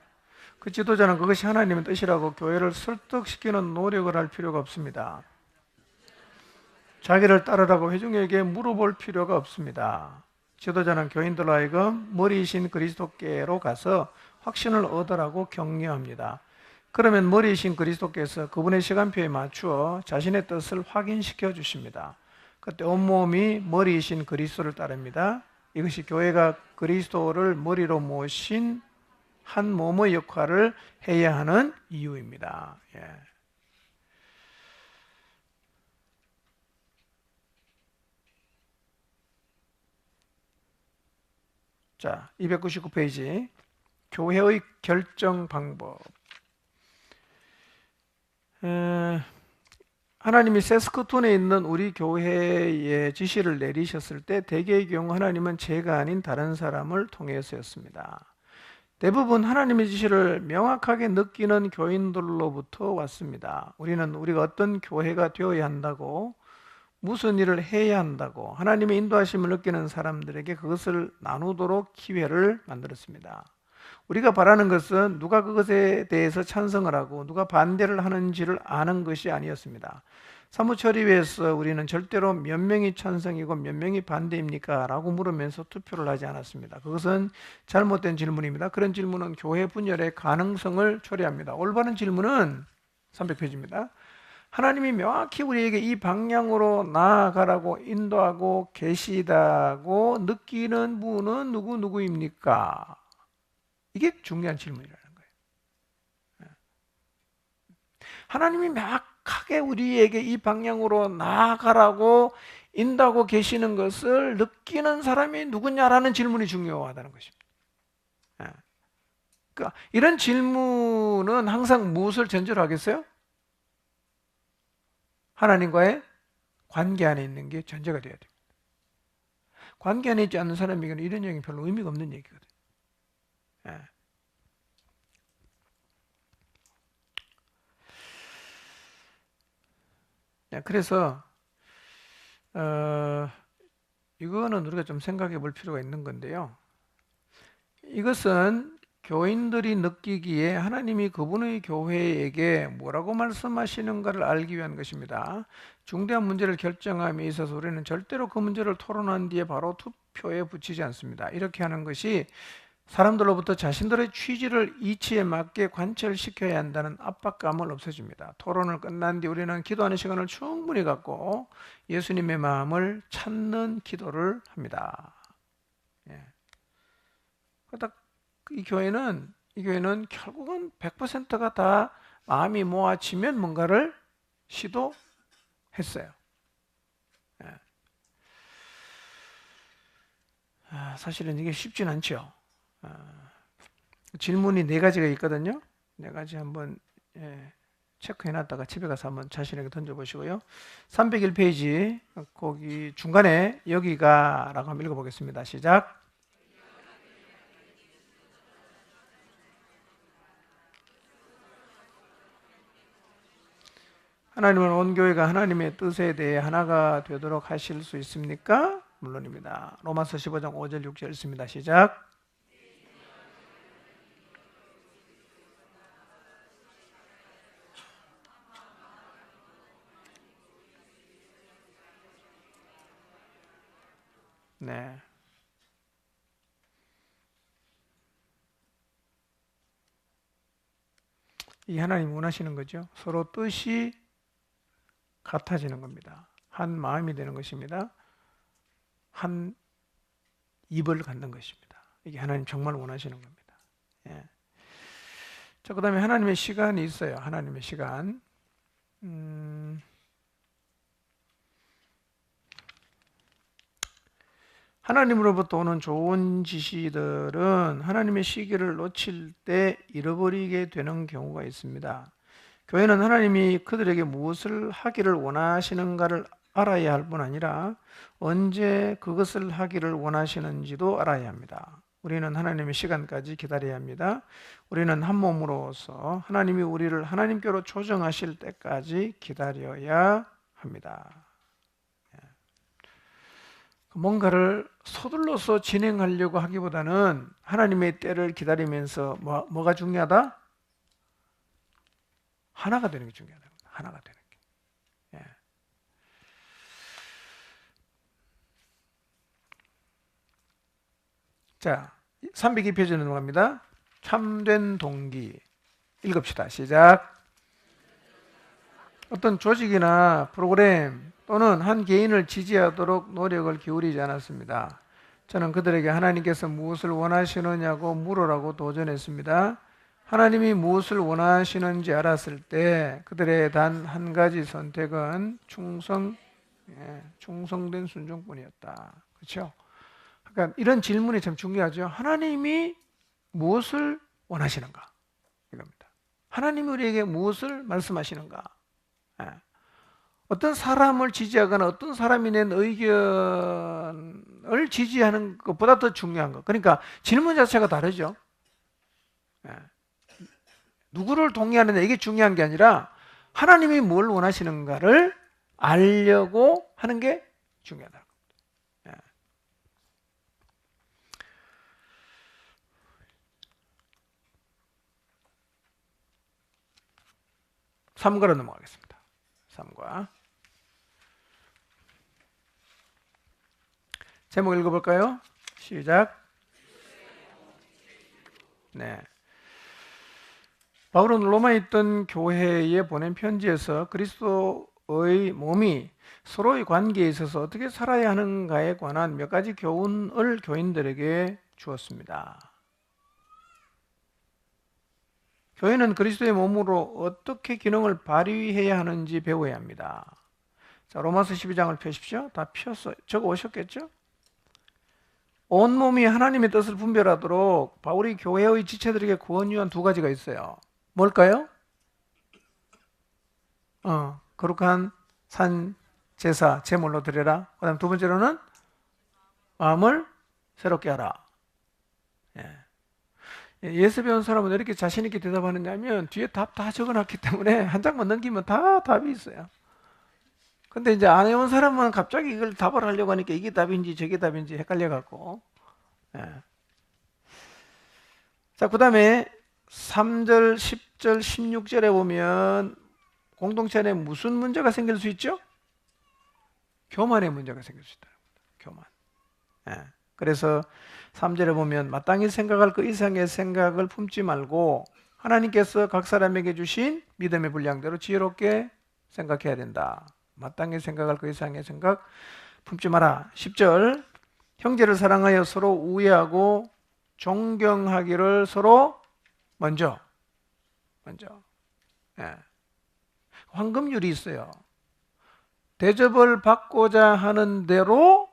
그 지도자는 그것이 하나님의 뜻이라고 교회를 설득시키는 노력을 할 필요가 없습니다. 자기를 따르라고 회중에게 물어볼 필요가 없습니다. 지도자는 교인들로 하여금 머리이신 그리스도께로 가서 확신을 얻으라고 격려합니다. 그러면 머리이신 그리스도께서 그분의 시간표에 맞추어 자신의 뜻을 확인시켜 주십니다. 그때 온몸이 머리이신 그리스도를 따릅니다. 이것이 교회가 그리스도를 머리로 모신 한 몸의 역할을 해야 하는 이유입니다. 예. 자, 299페이지 교회의 결정 방법. 하나님이 세스크톤에 있는 우리 교회에 지시를 내리셨을 때 대개의 경우 하나님은 제가 아닌 다른 사람을 통해서였습니다. 대부분 하나님의 지시를 명확하게 느끼는 교인들로부터 왔습니다. 우리가 어떤 교회가 되어야 한다고, 무슨 일을 해야 한다고 하나님의 인도하심을 느끼는 사람들에게 그것을 나누도록 기회를 만들었습니다. 우리가 바라는 것은 누가 그것에 대해서 찬성을 하고 누가 반대를 하는지를 아는 것이 아니었습니다. 사무처리회에서 우리는 절대로 몇 명이 찬성이고 몇 명이 반대입니까? 라고 물으면서 투표를 하지 않았습니다. 그것은 잘못된 질문입니다. 그런 질문은 교회 분열의 가능성을 초래합니다. 올바른 질문은 300페이지입니다. 하나님이 명확히 우리에게 이 방향으로 나아가라고 인도하고 계시다고 느끼는 분은 누구입니까? 이게 중요한 질문이라는 거예요. 하나님이 명확하게 우리에게 이 방향으로 나아가라고 인도하고 계시는 것을 느끼는 사람이 누구냐라는 질문이 중요하다는 것입니다. 그러니까 이런 질문은 항상 무엇을 전제로 하겠어요? 하나님과의 관계 안에 있는 게 전제가 돼야 됩니다. 관계 안에 있지 않는 사람에게는 이런 얘기는 별로 의미가 없는 얘기거든요. 그래서 이거는 우리가 좀 생각해 볼 필요가 있는 건데요. 이것은 교인들이 느끼기에 하나님이 그분의 교회에게 뭐라고 말씀하시는가를 알기 위한 것입니다. 중대한 문제를 결정함에 있어서 우리는 절대로 그 문제를 토론한 뒤에 바로 투표에 붙이지 않습니다. 이렇게 하는 것이 사람들로부터 자신들의 취지를 이치에 맞게 관철시켜야 한다는 압박감을 없애줍니다. 토론을 끝난 뒤 우리는 기도하는 시간을 충분히 갖고 예수님의 마음을 찾는 기도를 합니다. 이 교회는 결국은 100%가 다 마음이 모아지면 뭔가를 시도했어요. 사실은 이게 쉽진 않죠. 질문이 4가지가 있거든요. 4가지 한번 체크해놨다가 집에 가서 한번 자신에게 던져보시고요. 301페이지 거기 중간에 여기가 라고 한번 읽어보겠습니다. 시작. 하나님은 온 교회가 하나님의 뜻에 대해 하나가 되도록 하실 수 있습니까? 물론입니다. 로마서 15장 5절 6절 읽습니다. 시작. 네. 이 하나님 원하시는 거죠. 서로 뜻이 같아지는 겁니다. 한 마음이 되는 것입니다. 한 입을 갖는 것입니다. 이게 하나님 정말 원하시는 겁니다. 예. 자, 그 다음에 하나님의 시간이 있어요. 하나님의 시간. 하나님으로부터 오는 좋은 지시들은 하나님의 시기를 놓칠 때 잃어버리게 되는 경우가 있습니다. 교회는 하나님이 그들에게 무엇을 하기를 원하시는가를 알아야 할 뿐 아니라 언제 그것을 하기를 원하시는지도 알아야 합니다. 우리는 하나님의 시간까지 기다려야 합니다. 우리는 한 몸으로서 하나님이 우리를 하나님께로 조정하실 때까지 기다려야 합니다. 뭔가를 서둘러서 진행하려고 하기보다는 하나님의 때를 기다리면서 뭐가 중요하다? 하나가 되는 게 중요하다. 하나가 되는 게. 예. 자, 302페이지 넘어갑니다. 참된 동기. 읽읍시다. 시작. 어떤 조직이나 프로그램 또는 한 개인을 지지하도록 노력을 기울이지 않았습니다. 저는 그들에게 하나님께서 무엇을 원하시느냐고 물으라고 도전했습니다. 하나님이 무엇을 원하시는지 알았을 때 그들의 단 한 가지 선택은 충성된 순종뿐이었다. 그렇죠? 그러니까 이런 질문이 참 중요하죠. 하나님이 무엇을 원하시는가? 이겁니다. 하나님이 우리에게 무엇을 말씀하시는가? 어떤 사람을 지지하거나 어떤 사람이 낸 의견을 지지하는 것보다 더 중요한 것. 그러니까 질문 자체가 다르죠. 누구를 동의하느냐 이게 중요한 게 아니라 하나님이 뭘 원하시는가를 알려고 하는 게 중요하다. 3과로 넘어가겠습니다. 3과. 제목 읽어볼까요? 시작. 네. 바울은 로마에 있던 교회에 보낸 편지에서 그리스도의 몸이 서로의 관계에 있어서 어떻게 살아야 하는가에 관한 몇 가지 교훈을 교인들에게 주었습니다. 교회는 그리스도의 몸으로 어떻게 기능을 발휘해야 하는지 배워야 합니다. 자, 로마서 12장을 펴십시오. 다 펴서 적어 오셨겠죠? 온몸이 하나님의 뜻을 분별하도록 바울이 교회의 지체들에게 권유한 2가지가 있어요. 뭘까요? 거룩한 산 제사 제물로 드려라. 그 다음 2번째로는 마음을 새롭게 하라. 예수 배운 사람은 왜 이렇게 자신 있게 대답하느냐면 뒤에 답 다 적어놨기 때문에 한 장만 넘기면 다 답이 있어요. 근데 이제 안 해온 사람은 갑자기 이걸 답을 하려고 하니까 이게 답인지 저게 답인지 헷갈려갖고. 자, 그 다음에 3절, 10절, 16절에 보면 공동체 안에 무슨 문제가 생길 수 있죠? 교만의 문제가 생길 수 있다. 교만. 그래서 3절에 보면 마땅히 생각할 그 이상의 생각을 품지 말고 하나님께서 각 사람에게 주신 믿음의 분량대로 지혜롭게 생각해야 된다. 마땅히 생각할 그 이상의 생각 품지 마라. 10절 형제를 사랑하여 서로 우애하고 존경하기를 서로 먼저 예. 황금률이 있어요. 대접을 받고자 하는 대로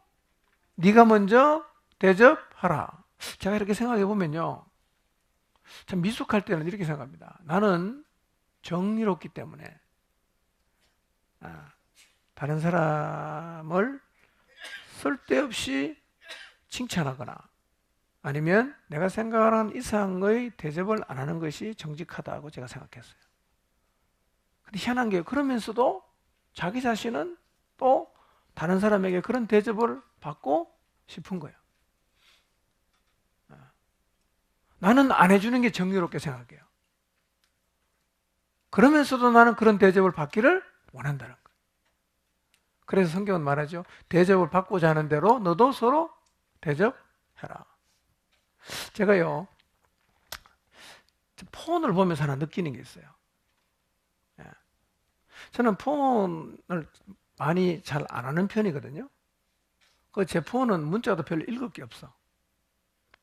네가 먼저 대접하라. 제가 이렇게 생각해 보면요, 참 미숙할 때는 이렇게 생각합니다. 나는 정의롭기 때문에 다른 사람을 쓸데없이 칭찬하거나 아니면 내가 생각하는 이상의 대접을 안 하는 것이 정직하다고 제가 생각했어요. 근데 희한한 게 그러면서도 자기 자신은 또 다른 사람에게 그런 대접을 받고 싶은 거예요. 나는 안 해주는 게 정의롭게 생각해요. 그러면서도 나는 그런 대접을 받기를 원한다는 거예요. 그래서 성경은 말하죠. 대접을 받고자 하는 대로 너도 서로 대접해라. 제가요, 폰을 보면서 하나 느끼는 게 있어요. 저는 폰을 많이 잘 안 하는 편이거든요. 제 폰은 문자도 별로 읽을 게 없어.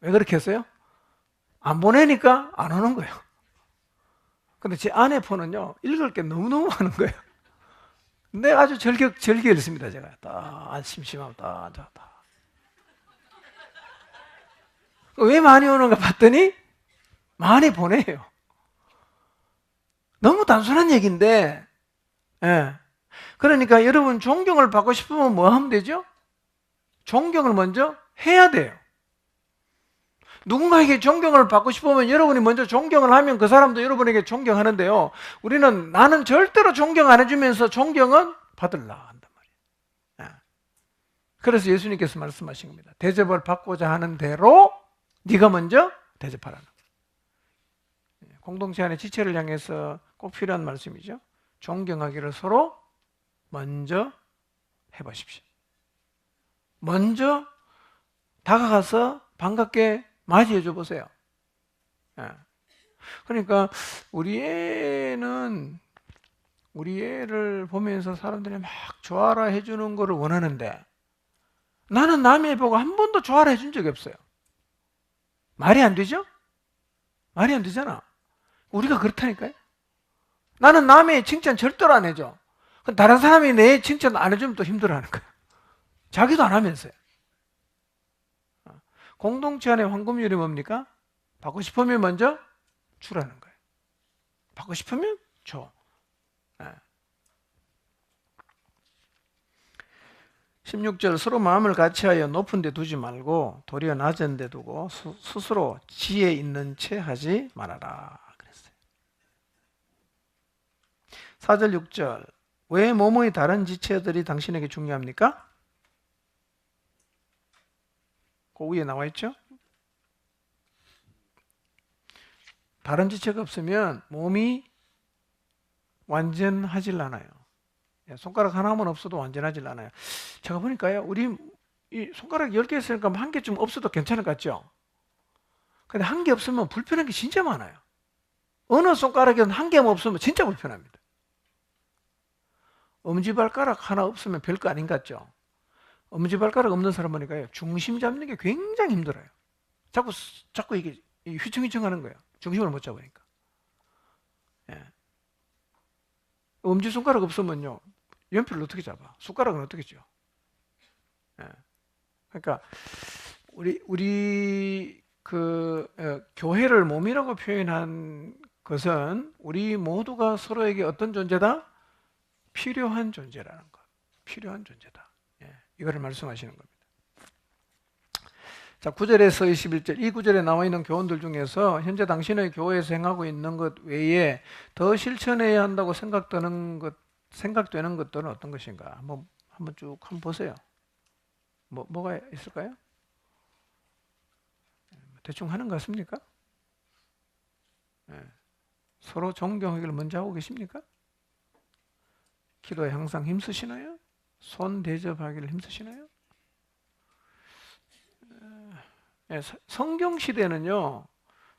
왜 그렇게 했어요? 안 보내니까 안 오는 거예요. 근데 제 아내 폰은요, 읽을 게 너무너무 많은 거예요. 근데 아주 즐겨 읽습니다, 제가. 딱, 심심하면 딱. 왜 많이 오는가 봤더니, 많이 보내요. 너무 단순한 얘기인데, 예. 그러니까 여러분 존경을 받고 싶으면 뭐 하면 되죠? 존경을 먼저 해야 돼요. 누군가에게 존경을 받고 싶으면 여러분이 먼저 존경을 하면 그 사람도 여러분에게 존경하는데요. 우리는 나는 절대로 존경 안 해주면서 존경은 받으려 한단 말이에요. 그래서 예수님께서 말씀하신 겁니다. 대접을 받고자 하는 대로 네가 먼저 대접하라는 거예요. 공동체 안의 지체를 향해서 꼭 필요한 말씀이죠. 존경하기를 서로 먼저 해보십시오. 먼저 다가가서 반갑게 맞이해 줘 보세요. 그러니까 우리 애를 보면서 사람들이 막 좋아라 해주는 거를 원하는데 나는 남의 애 보고 한 번도 좋아라 해준 적이 없어요. 말이 안 되죠? 말이 안 되잖아. 우리가 그렇다니까요. 나는 남의 칭찬 절대로 안 해줘. 다른 사람이 내 칭찬 안 해주면 또 힘들어하는 거예요. 자기도 안 하면서요. 공동체 안의 황금률이 뭡니까? 받고 싶으면 먼저 주라는 거예요. 받고 싶으면 줘. 16절 서로 마음을 같이하여 높은 데 두지 말고 도리어 낮은 데 두고 스스로 지혜 있는 채 하지 말아라 그랬어요. 4절 6절 왜 몸의 다른 지체들이 당신에게 중요합니까? 그 위에 나와 있죠? 다른 지체가 없으면 몸이 완전하질 않아요. 손가락 하나만 없어도 완전하질 않아요. 제가 보니까요, 우리 이 손가락 10개 있으니까 한 개쯤 없어도 괜찮을 것 같죠? 근데 한 개 없으면 불편한 게 진짜 많아요. 어느 손가락에는 한 개만 없으면 진짜 불편합니다. 엄지발가락 하나 없으면 별거 아닌 것 같죠? 엄지발가락 없는 사람 보니까요, 중심 잡는 게 굉장히 힘들어요. 자꾸 이게 휘청휘청 하는 거예요. 중심을 못 잡으니까. 엄지손가락 없으면요, 연필을 어떻게 잡아? 숟가락은 어떻게 쥐어? 그러니까, 우리 교회를 몸이라고 표현한 것은 우리 모두가 서로에게 어떤 존재다? 필요한 존재라는 것. 필요한 존재다. 이거를 말씀하시는 겁니다. 자, 9절에서 21절, 이 구절에 나와 있는 교훈들 중에서 현재 당신의 교회에서 행하고 있는 것 외에 더 실천해야 한다고 생각되는 것들은 어떤 것인가? 한번 쭉 보세요. 뭐가 있을까요? 대충 하는 것 같습니까? 서로 존경하기를 먼저 하고 계십니까? 기도에 항상 힘쓰시나요? 손 대접하기를 힘쓰시나요? 성경 시대는요,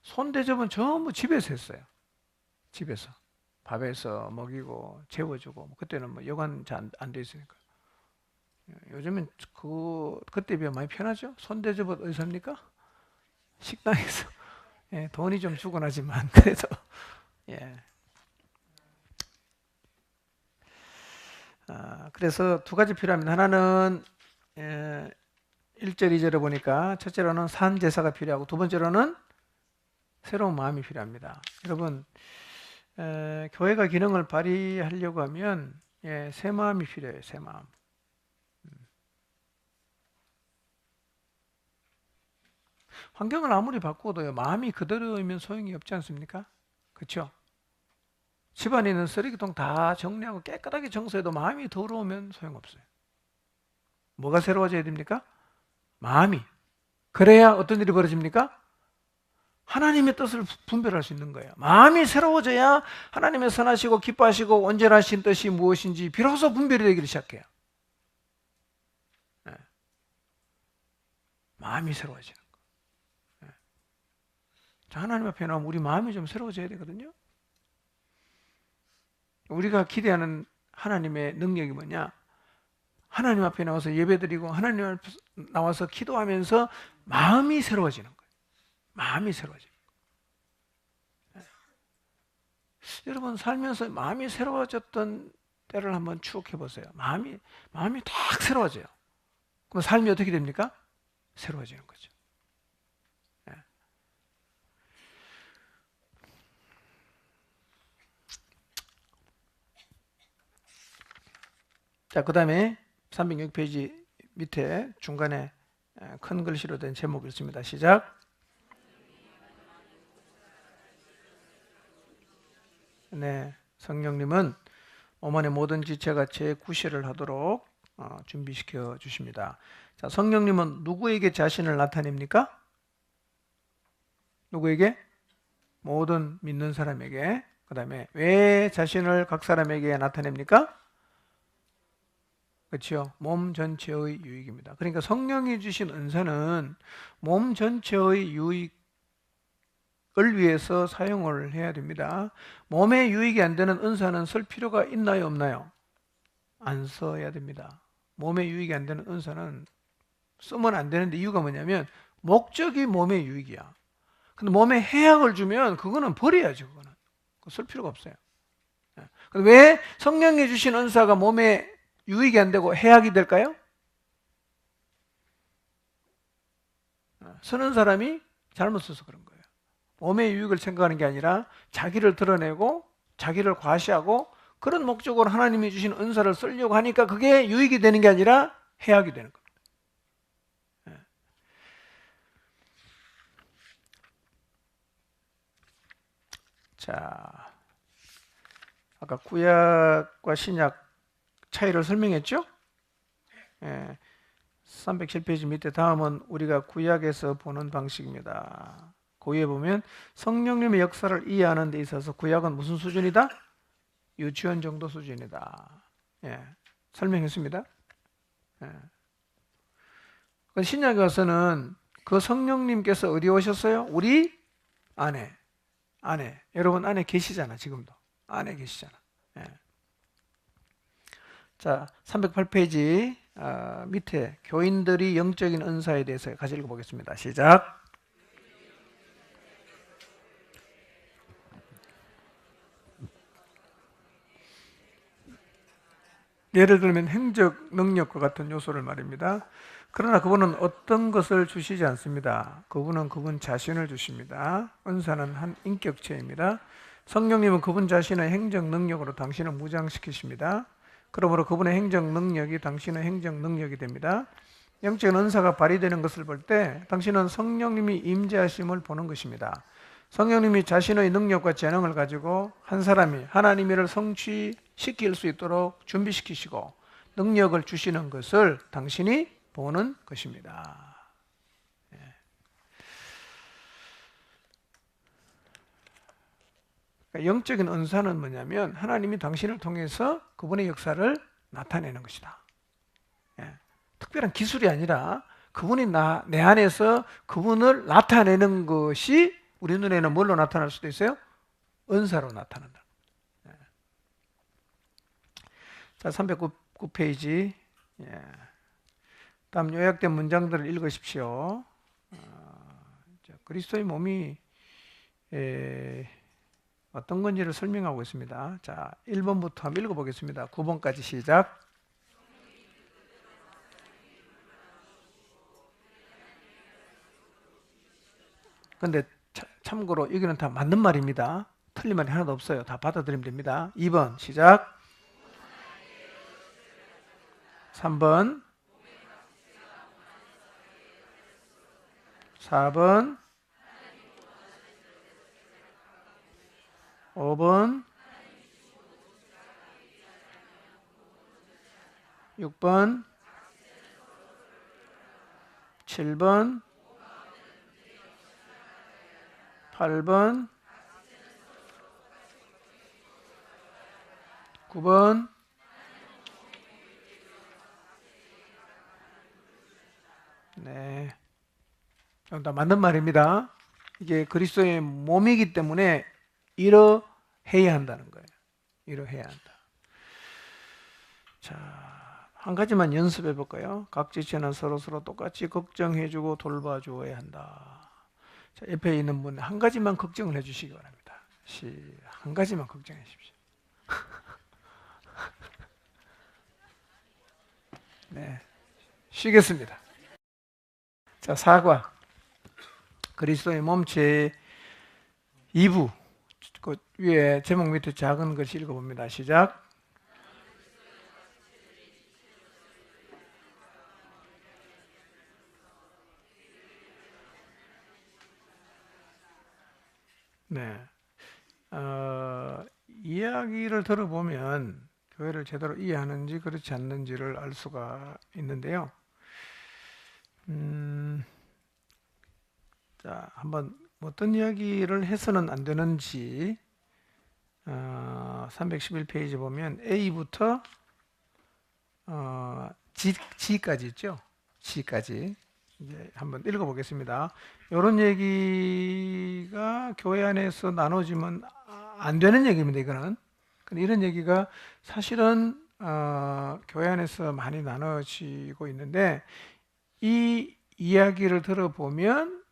손 대접은 전부 집에서 했어요. 집에서 밥에서 먹이고 재워주고, 그때는 여관 잘 안 돼 있으니까. 요즘은 그때 비하면 많이 편하죠. 손 대접은 어디서 합니까? 식당에서. 돈이 좀 주곤 하지만 그래도 그래서 두 가지 필요합니다. 하나는 1절, 2절에 보니까 첫째로는 산 제사가 필요하고 두 번째로는 새로운 마음이 필요합니다. 여러분, 교회가 기능을 발휘하려고 하면 새 마음이 필요해요. 새 마음. 환경을 아무리 바꿔도요, 마음이 그대로이면 소용이 없지 않습니까? 그렇죠? 집안에 있는 쓰레기통 다 정리하고 깨끗하게 청소해도 마음이 더러우면 소용없어요. 뭐가 새로워져야 됩니까? 마음이. 그래야 어떤 일이 벌어집니까? 하나님의 뜻을 분별할 수 있는 거예요. 마음이 새로워져야 하나님의 선하시고 기뻐하시고 온전하신 뜻이 무엇인지 비로소 분별이 되기를 시작해요. 네. 마음이 새로워지는 거. 네. 자, 하나님 앞에 나오면 우리 마음이 좀 새로워져야 되거든요. 우리가 기대하는 하나님의 능력이 뭐냐? 하나님 앞에 나와서 예배드리고 하나님 앞에 나와서 기도하면서 마음이 새로워지는 거예요. 마음이 새로워지는 거예요. 여러분 살면서 마음이 새로워졌던 때를 한번 추억해 보세요. 마음이 딱 새로워져요. 그럼 삶이 어떻게 됩니까? 새로워지는 거죠. 자, 그 다음에 306페이지 밑에 중간에 큰 글씨로 된 제목이 있습니다. 시작. 네, 성령님은 몸 안의 모든 지체가 재구실을 하도록 준비시켜 주십니다. 자, 성령님은 누구에게 자신을 나타냅니까? 누구에게? 모든 믿는 사람에게. 그 다음에 왜 자신을 각 사람에게 나타냅니까? 그렇죠. 몸 전체의 유익입니다. 그러니까 성령이 주신 은사는 몸 전체의 유익을 위해서 사용을 해야 됩니다. 몸에 유익이 안 되는 은사는 쓸 필요가 있나요, 없나요? 안 써야 됩니다. 몸에 유익이 안 되는 은사는 쓰면 안 되는데 이유가 뭐냐면 목적이 몸에 유익이야. 근데 몸에 해악을 주면 그거는 버려야죠. 그거는 쓸 필요가 없어요. 왜 성령이 주신 은사가 몸에 유익이 안 되고 해악이 될까요? 쓰는 사람이 잘못 써서 그런 거예요. 몸의 유익을 생각하는 게 아니라 자기를 드러내고 자기를 과시하고 그런 목적으로 하나님이 주신 은사를 쓰려고 하니까 그게 유익이 되는 게 아니라 해악이 되는 겁니다. 자, 아까 구약과 신약 차이를 설명했죠? 307페이지 밑에 다음은 우리가 구약에서 보는 방식입니다. 그 위에 보면 성령님의 역사를 이해하는 데 있어서 구약은 무슨 수준이다? 유치원 정도 수준이다. 설명했습니다. 신약에 와서는 그 성령님께서 어디 오셨어요? 우리 안에. 여러분 안에 계시잖아. 지금도 안에 계시잖아. 자, 308페이지 밑에 교인들이 영적인 은사에 대해서 같이 읽어보겠습니다. 시작. 예를 들면 행적 능력과 같은 요소를 말입니다. 그러나 그분은 어떤 것을 주시지 않습니다. 그분은 그분 자신을 주십니다. 은사는 한 인격체입니다. 성령님은 그분 자신의 행적 능력으로 당신을 무장시키십니다. 그러므로 그분의 행적 능력이 당신의 행적 능력이 됩니다. 영적인 은사가 발휘되는 것을 볼 때 당신은 성령님이 임재하심을 보는 것입니다. 성령님이 자신의 능력과 재능을 가지고 한 사람이 하나님의 일을 성취시킬 수 있도록 준비시키시고 능력을 주시는 것을 당신이 보는 것입니다. 영적인 은사는 뭐냐면 하나님이 당신을 통해서 그분의 역사를 나타내는 것이다. 특별한 기술이 아니라 그분이 내 안에서 그분을 나타내는 것이 우리 눈에는 뭘로 나타날 수도 있어요? 은사로 나타난다. 자, 309페이지. 다음 요약된 문장들을 읽으십시오. 그리스도의 몸이 어떤 건지를 설명하고 있습니다. 자, 1번부터 한번 읽어보겠습니다. 9번까지 시작. 근데 참고로 여기는 다 맞는 말입니다. 틀린 말이 하나도 없어요. 다 받아들이면 됩니다. 2번 시작. 3번 4번 5번 6번 7번 8번 9번 네, 다 맞는 말입니다. 이게 그리스도의 몸이기 때문에 이러해야 한다는 거예요. 이러해야 한다. 자, 한 가지만 연습해 볼까요? 각지체는 서로서로 똑같이 걱정해주고 돌봐주어야 한다. 자, 옆에 있는 분 한 가지만 걱정을 해주시기 바랍니다. 한 가지만 걱정해 주십시오. 네, 쉬겠습니다. 자, 사과. 그리스도의 몸체 2부. 그 위에 제목 밑에 작은 글씨 읽어봅니다. 시작. 네. 이야기를 들어보면 교회를 제대로 이해하는지 그렇지 않는지를 알 수가 있는데요. 자, 한번 어떤 이야기를 해서는 안 되는지 311페이지 보면 A부터 G까지 있죠. G까지 이제 한번 읽어보겠습니다. 이런 얘기가 교회 안에서 나눠지면 안 되는 얘기입니다. 이거는. 근데 이런 얘기가 사실은 교회 안에서 많이 나눠지고 있는데 이 이야기를 들어보면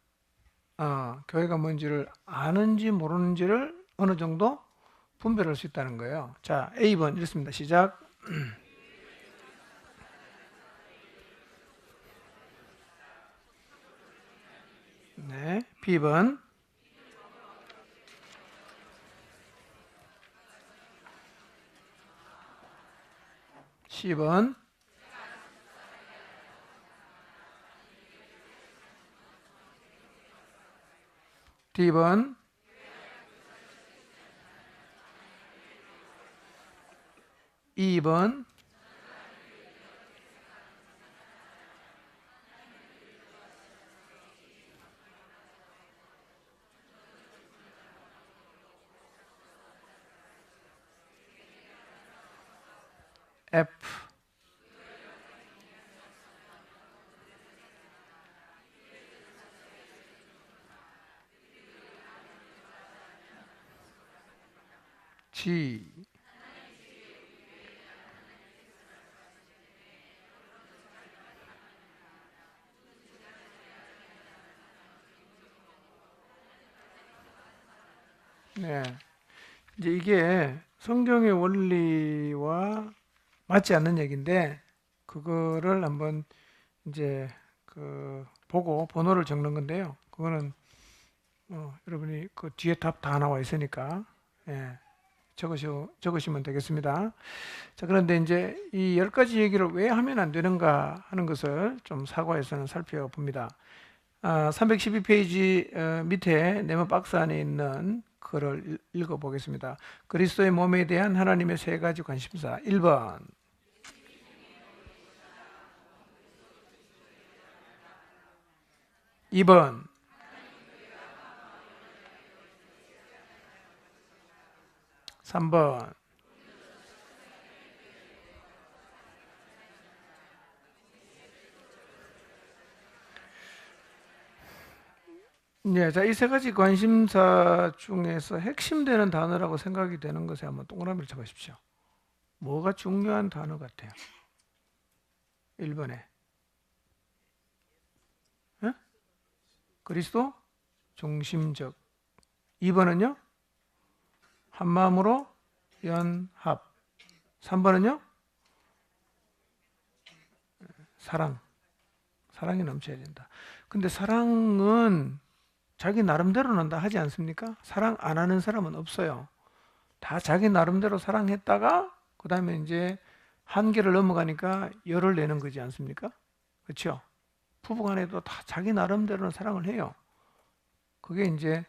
교회가 뭔지를 아는지 모르는지를 어느 정도 분별할 수 있다는 거예요. 자, A번 읽습니다. 시작. 네, B번 C번 D번 E번 F G 네. 이제 이게 성경의 원리와 맞지 않는 얘기인데 그거를 한번 이제 보고 번호를 적는 건데요. 그거는 여러분이 그 뒤에 답 다 나와 있으니까 예, 적으시면 되겠습니다. 자, 그런데 이제 이 10가지 얘기를 왜 하면 안 되는가 하는 것을 좀 사과에서는 살펴봅니다. 312페이지 밑에 네모 박스 안에 있는 글을 읽어보겠습니다. 그리스도의 몸에 대한 하나님의 3가지 관심사. 1번 2번 3번 네, 자, 이 3가지 관심사 중에서 핵심되는 단어라고 생각이 되는 것에 한번 동그라미를 쳐보십시오. 뭐가 중요한 단어 같아요? 1번에 그리스도 중심적. 2번은요? 한 마음으로 연합. 3번은요? 사랑이 넘쳐야 된다. 근데 사랑은 자기 나름대로는 다 하지 않습니까? 사랑 안 하는 사람은 없어요. 다 자기 나름대로 사랑했다가 그 다음에 이제 한계를 넘어가니까 열을 내는 거지 않습니까? 그렇죠? 부부간에도 다 자기 나름대로는 사랑을 해요. 그게 이제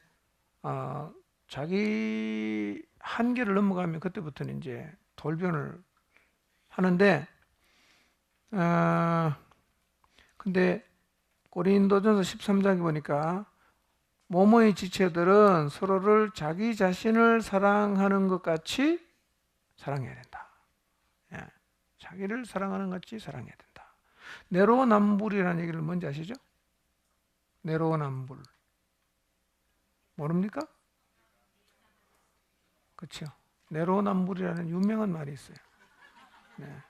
자기 한계를 넘어가면 그때부터는 이제 돌변을 하는데, 근데 고린도전서 13장에 보니까 모모의 지체들은 서로를 자기 자신을 사랑하는 것 같이 사랑해야 된다. 예, 자기를 사랑하는 것 같이 사랑해야 된다. 내로남불이라는 얘기를 뭔지 아시죠? 내로남불. 모릅니까? 그렇죠. 내로남불이라는 유명한 말이 있어요. 네.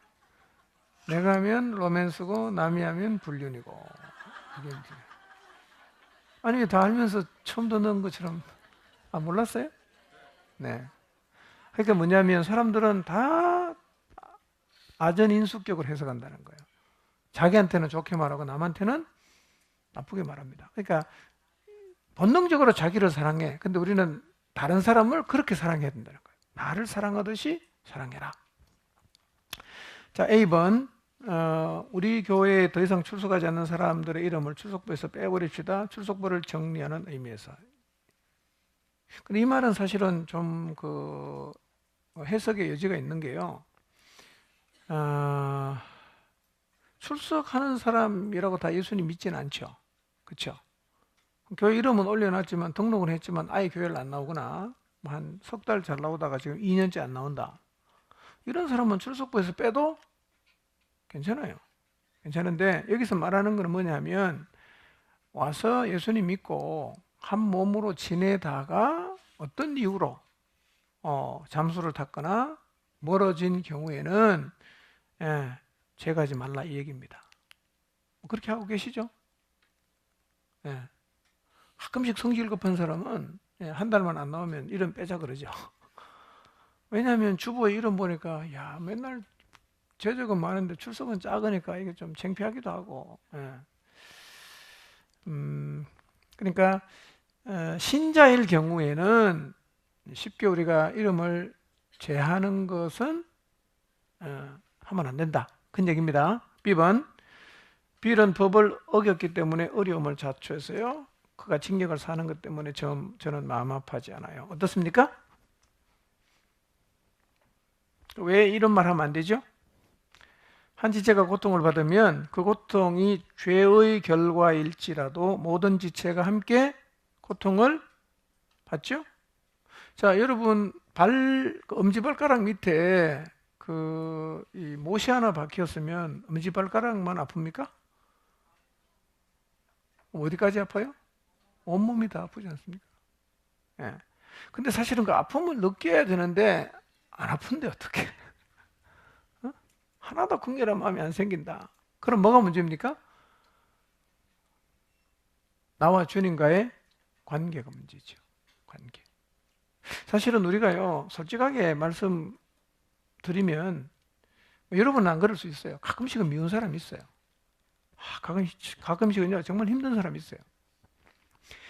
내가 하면 로맨스고 남이 하면 불륜이고. 이게 이제. 아니 다 알면서 처음 듣는 것처럼 몰랐어요? 네. 그러니까 뭐냐면 사람들은 다 아전인수격을 해석한다는 거예요. 자기한테는 좋게 말하고 남한테는 나쁘게 말합니다. 그러니까 본능적으로 자기를 사랑해. 근데 우리는 다른 사람을 그렇게 사랑해야 된다는 거예요. 나를 사랑하듯이 사랑해라. 자, A번. 우리 교회에 더 이상 출석하지 않는 사람들의 이름을 출석부에서 빼버립시다. 출석부를 정리하는 의미에서. 근데 이 말은 사실은 좀 해석의 여지가 있는 게요. 출석하는 사람이라고 다 예수님 믿지는 않죠. 그렇죠? 교회 이름은 올려놨지만 등록은 했지만 아예 교회를 안 나오거나 한 석 달 잘 나오다가 지금 2년째 안 나온다. 이런 사람은 출석부에서 빼도 괜찮아요. 괜찮은데 여기서 말하는 건 뭐냐면 와서 예수님 믿고 한 몸으로 지내다가 어떤 이유로 잠수를 탔거나 멀어진 경우에는 죄가지 말라 이 얘기입니다. 그렇게 하고 계시죠? 가끔씩 성질 급한 사람은 한 달만 안 나오면 이름 빼자 그러죠. 왜냐하면 주보에 이름 보니까 야 맨날 재적은 많은데 출석은 작으니까 이게 좀 창피하기도 하고. 그러니까 신자일 경우에는 쉽게 우리가 이름을 제하는 것은 하면 안 된다. 그 얘기입니다. B번. 빌은 법을 어겼기 때문에 어려움을 자초해서요. 그가 징역을 사는 것 때문에 저는 마음 아파하지 않아요. 어떻습니까? 왜 이런 말 하면 안 되죠? 한 지체가 고통을 받으면 그 고통이 죄의 결과일지라도 모든 지체가 함께 고통을 받죠? 자, 여러분 엄지발가락 밑에 이 못이 하나 박혔으면 엄지발가락만 아픕니까? 어디까지 아파요? 온몸이 다 아프지 않습니까? 근데 사실은 그 아픔을 느껴야 되는데 안 아픈데 어떻게? 하나도 긍휼한 마음이 안 생긴다. 그럼 뭐가 문제입니까? 나와 주님과의 관계가 문제죠. 관계. 사실은 우리가요, 솔직하게 말씀드리면, 여러분은 안 그럴 수 있어요. 가끔씩은 미운 사람이 있어요. 가끔씩은요, 정말 힘든 사람이 있어요.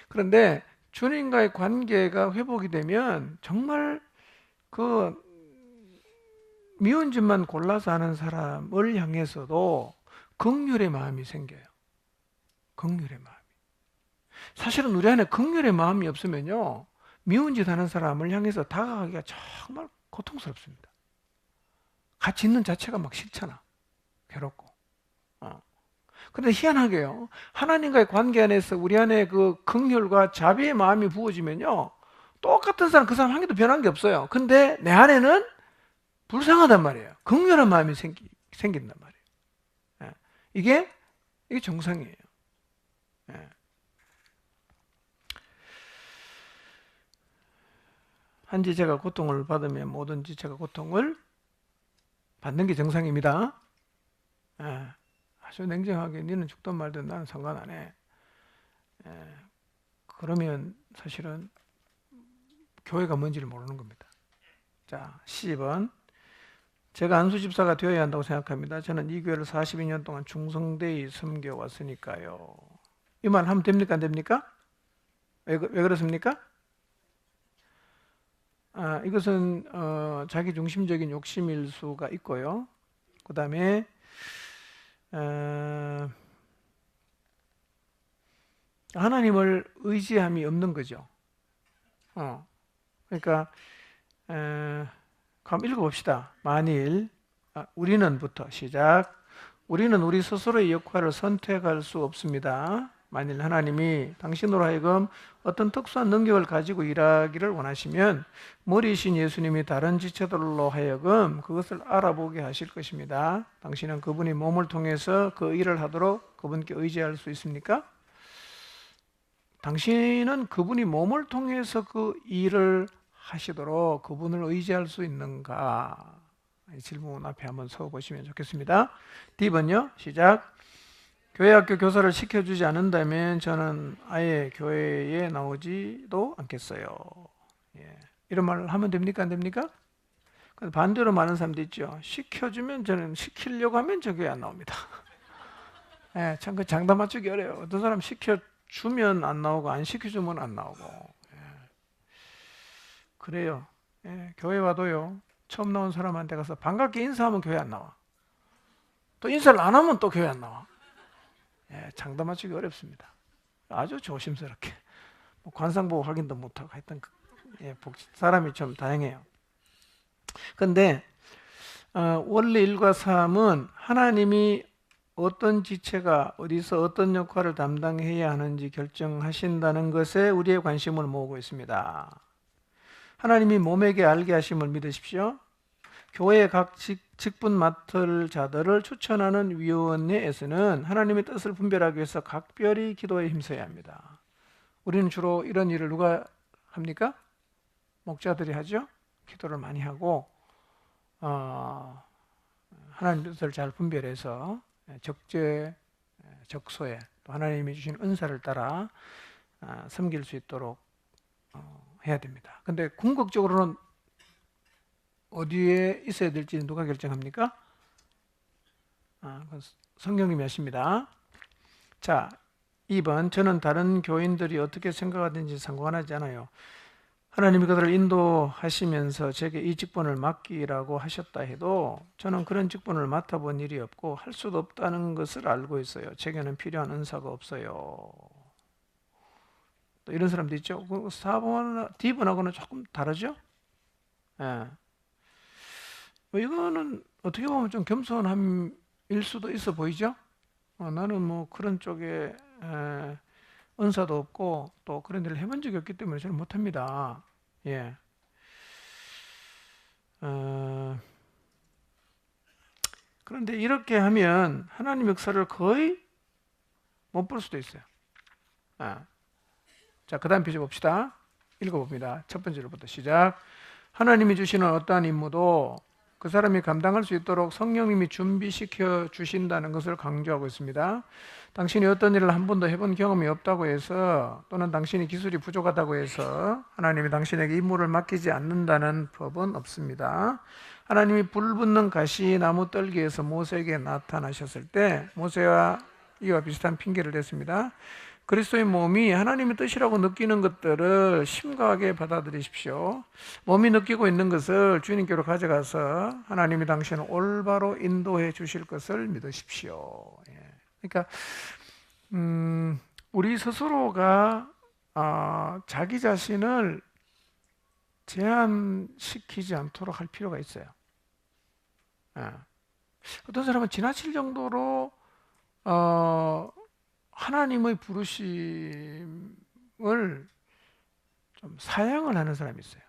그런데 주님과의 관계가 회복이 되면 정말 미운 짓만 골라서 하는 사람을 향해서도 긍휼의 마음이 생겨요. 긍휼의 마음이. 사실은 우리 안에 긍휼의 마음이 없으면요, 미운 짓 하는 사람을 향해서 다가가기가 정말 고통스럽습니다. 같이 있는 자체가 막 싫잖아. 괴롭고. 그런데 희한하게요, 하나님과의 관계 안에서 우리 안에 그 긍휼과 자비의 마음이 부어지면요, 똑같은 사람 그 사람 한 개도 변한 게 없어요. 근데 내 안에는 불쌍하단 말이에요. 긍휼한 마음이 생긴단 말이에요. 이게 정상이에요. 한 지체가 고통을 받으면 모든 지체가 고통을 받는 게 정상입니다. 아주 냉정하게 너는 죽든 말든 나는 상관 안 해. 그러면 사실은 교회가 뭔지를 모르는 겁니다. 자, 10번. 제가 안수 집사가 되어야 한다고 생각합니다. 저는 이 교회를 42년 동안 충성되이 섬겨왔으니까요. 이 말 하면 됩니까? 안 됩니까? 왜 그렇습니까? 이것은 자기 중심적인 욕심일 수가 있고요. 그 다음에 하나님을 의지함이 없는 거죠. 그러니까 한번 읽어봅시다. 만일 우리는부터 시작. 우리는 우리 스스로의 역할을 선택할 수 없습니다. 만일 하나님이 당신으로 하여금 어떤 특수한 능력을 가지고 일하기를 원하시면 머리이신 예수님이 다른 지체들로 하여금 그것을 알아보게 하실 것입니다. 당신은 그분이 몸을 통해서 그 일을 하도록 그분께 의지할 수 있습니까? 당신은 그분이 몸을 통해서 그 일을 하시도록 그분을 의지할 수 있는가? 이 질문 앞에 한번 서보시면 좋겠습니다. D번요. 시작. 교회 학교 교사를 시켜주지 않는다면 저는 아예 교회에 나오지도 않겠어요. 예. 이런 말을 하면 됩니까? 안 됩니까? 반대로 많은 사람도 있죠. 시켜주면 저는 시키려고 하면 저 교회 안 나옵니다. 예, 참 그 장단 맞추기 어려워요. 어떤 사람 시켜주면 안 나오고 안 시켜주면 안 나오고. 예. 그래요. 예, 교회 와도요. 처음 나온 사람한테 가서 반갑게 인사하면 교회 안 나와. 또 인사를 안 하면 또 교회 안 나와. 예, 장단 맞추기 어렵습니다. 아주 조심스럽게 뭐 관상 보고 확인도 못하고 하여튼 사람이 좀 다양해요. 근데 원래 1과 3은 하나님이 어떤 지체가 어디서 어떤 역할을 담당해야 하는지 결정하신다는 것에 우리의 관심을 모으고 있습니다. 하나님이 몸에게 알게 하심을 믿으십시오. 교회의 각 직분 맡을 자들을 추천하는 위원회에서는 하나님의 뜻을 분별하기 위해서 각별히 기도에 힘써야 합니다. 우리는 주로 이런 일을 누가 합니까? 목자들이 하죠. 기도를 많이 하고 하나님의 뜻을 잘 분별해서 적재, 적소에 또 하나님이 주신 은사를 따라 섬길 수 있도록 해야 됩니다. 근데 궁극적으로는 어디에 있어야 될지 누가 결정합니까? 성령님이 하십니다. 자, 2번. 저는 다른 교인들이 어떻게 생각하든지 상관하지 않아요. 하나님이 그들을 인도하시면서 제게 이 직분을 맡기라고 하셨다 해도 저는 그런 직분을 맡아본 일이 없고 할 수도 없다는 것을 알고 있어요. 제게는 필요한 은사가 없어요. 또 이런 사람도 있죠. 4번, D번하고는 조금 다르죠? 예. 이거는 어떻게 보면 좀 겸손함일 수도 있어 보이죠? 나는 뭐 그런 쪽에 은사도 없고 또 그런 일을 해본 적이 없기 때문에 저는 못합니다. 예. 그런데 이렇게 하면 하나님 역사를 거의 못 볼 수도 있어요. 자, 그 다음 페이지 봅시다. 읽어봅니다. 첫 번째로부터 시작. 하나님이 주시는 어떠한 임무도 그 사람이 감당할 수 있도록 성령님이 준비시켜 주신다는 것을 강조하고 있습니다. 당신이 어떤 일을 한 번도 해본 경험이 없다고 해서 또는 당신이 기술이 부족하다고 해서 하나님이 당신에게 임무를 맡기지 않는다는 법은 없습니다. 하나님이 불붙는 가시나무 떨기에서 모세에게 나타나셨을 때 모세와 이와 비슷한 핑계를 댔습니다. 그리스도의 몸이 하나님의 뜻이라고 느끼는 것들을 심각하게 받아들이십시오. 몸이 느끼고 있는 것을 주님께로 가져가서 하나님이 당신을 올바로 인도해 주실 것을 믿으십시오. 그러니까 우리 스스로가 자기 자신을 제한시키지 않도록 할 필요가 있어요. 어떤 사람은 지나칠 정도로 하나님의 부르심을 좀 사양을 하는 사람이 있어요.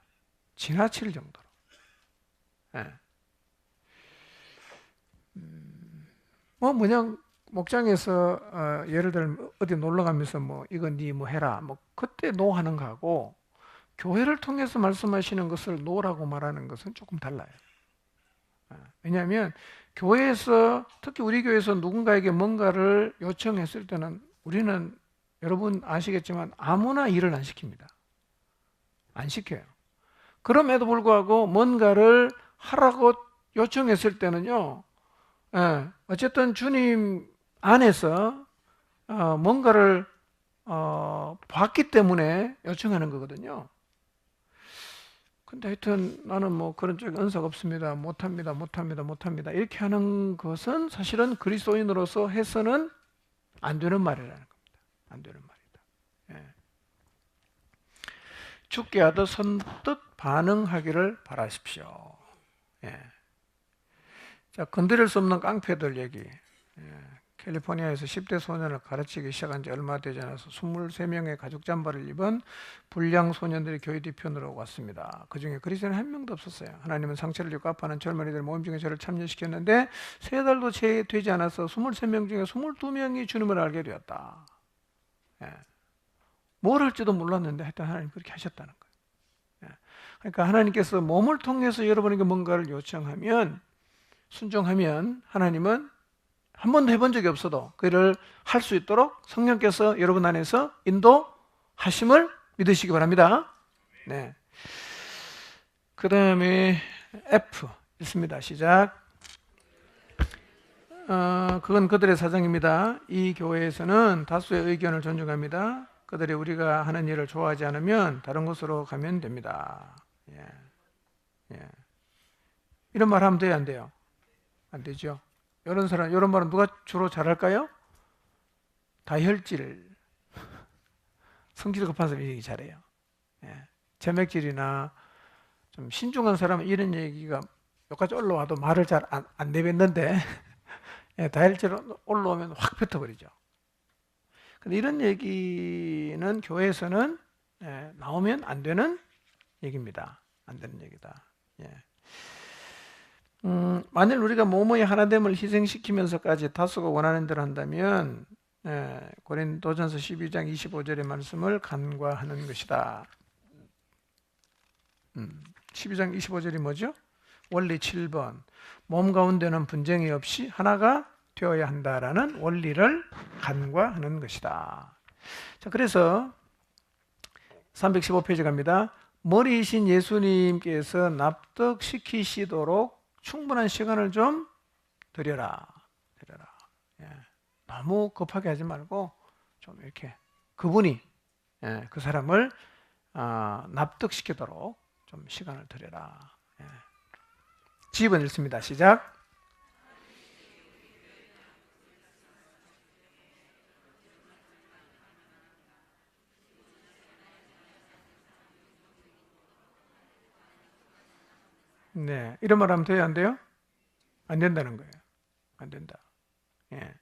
지나칠 정도로. 뭐 그냥 목장에서 예를 들면 어디 놀러 가면서 뭐 이거 니 뭐 해라 뭐 그때 노하는 거하고 교회를 통해서 말씀하시는 것을 노라고 말하는 것은 조금 달라요. 왜냐하면 교회에서 특히 우리 교회에서 누군가에게 뭔가를 요청했을 때는 우리는 여러분 아시겠지만 아무나 일을 안 시킵니다. 안 시켜요. 그럼에도 불구하고 뭔가를 하라고 요청했을 때는요, 어쨌든 주님 안에서 뭔가를 봤기 때문에 요청하는 거거든요. 근데 하여튼 나는 뭐 그런 쪽에 은사가 없습니다. 못합니다. 못합니다. 못합니다. 이렇게 하는 것은 사실은 그리스도인으로서 해서는 안 되는 말이라는 겁니다. 안 되는 말이다. 예. 죽게 하듯 선뜻 반응하기를 바라십시오. 예. 자, 건드릴 수 없는 깡패들 얘기. 예. 캘리포니아에서 10대 소년을 가르치기 시작한 지 얼마 되지 않아서 23명의 가죽 잠바를 입은 불량 소년들이 교회 뒤편으로 왔습니다. 그 중에 그리스도인 한 명도 없었어요. 하나님은 상처를 입고 아파하는 젊은이들 모임 중에 저를 참여시켰는데 3달도 채 되지 않아서 23명 중에 22명이 주님을 알게 되었다. 예. 뭘 할지도 몰랐는데 하여튼 하나님 그렇게 하셨다는 거예요. 예. 그러니까 하나님께서 몸을 통해서 여러분에게 뭔가를 요청하면, 순종하면 하나님은 한 번도 해본 적이 없어도 그를 할 수 있도록 성령께서 여러분 안에서 인도하심을 믿으시기 바랍니다. 네. 그 다음에 F 있습니다. 시작. 그건 그들의 사정입니다. 이 교회에서는 다수의 의견을 존중합니다. 그들이 우리가 하는 일을 좋아하지 않으면 다른 곳으로 가면 됩니다. 예. 예. 이런 말 하면 돼요, 안 돼요? 안 되죠. 이런 말은 누가 주로 잘할까요? 다혈질, 성질 급한 사람이 얘기 잘해요. 예. 제맥질이나 좀 신중한 사람은 이런 얘기가 여기까지 올라와도 말을 잘 안 내뱉는데, 예, 다혈질 올라오면 확 뱉어버리죠. 근데 이런 얘기는 교회에서는 나오면 안 되는 얘기입니다. 안 되는 얘기다. 예. 만일 우리가 모모의 하나됨을 희생시키면서까지 다수가 원하는 대로 한다면 고린도전서 12장 25절의 말씀을 간과하는 것이다. 12장 25절이 뭐죠? 원리 7번. 몸 가운데는 분쟁이 없이 하나가 되어야 한다라는 원리를 간과하는 것이다. 자, 그래서 315페이지 갑니다. 머리이신 예수님께서 납득시키시도록 충분한 시간을 좀 드려라. 예. 너무 급하게 하지 말고 좀 이렇게 그분이 그 사람을 납득시키도록 좀 시간을 드려라. 예. 지입은 읽습니다. 시작. 네, 이런 말 하면 돼요, 안 돼요? 안 된다는 거예요. 안 된다. 예.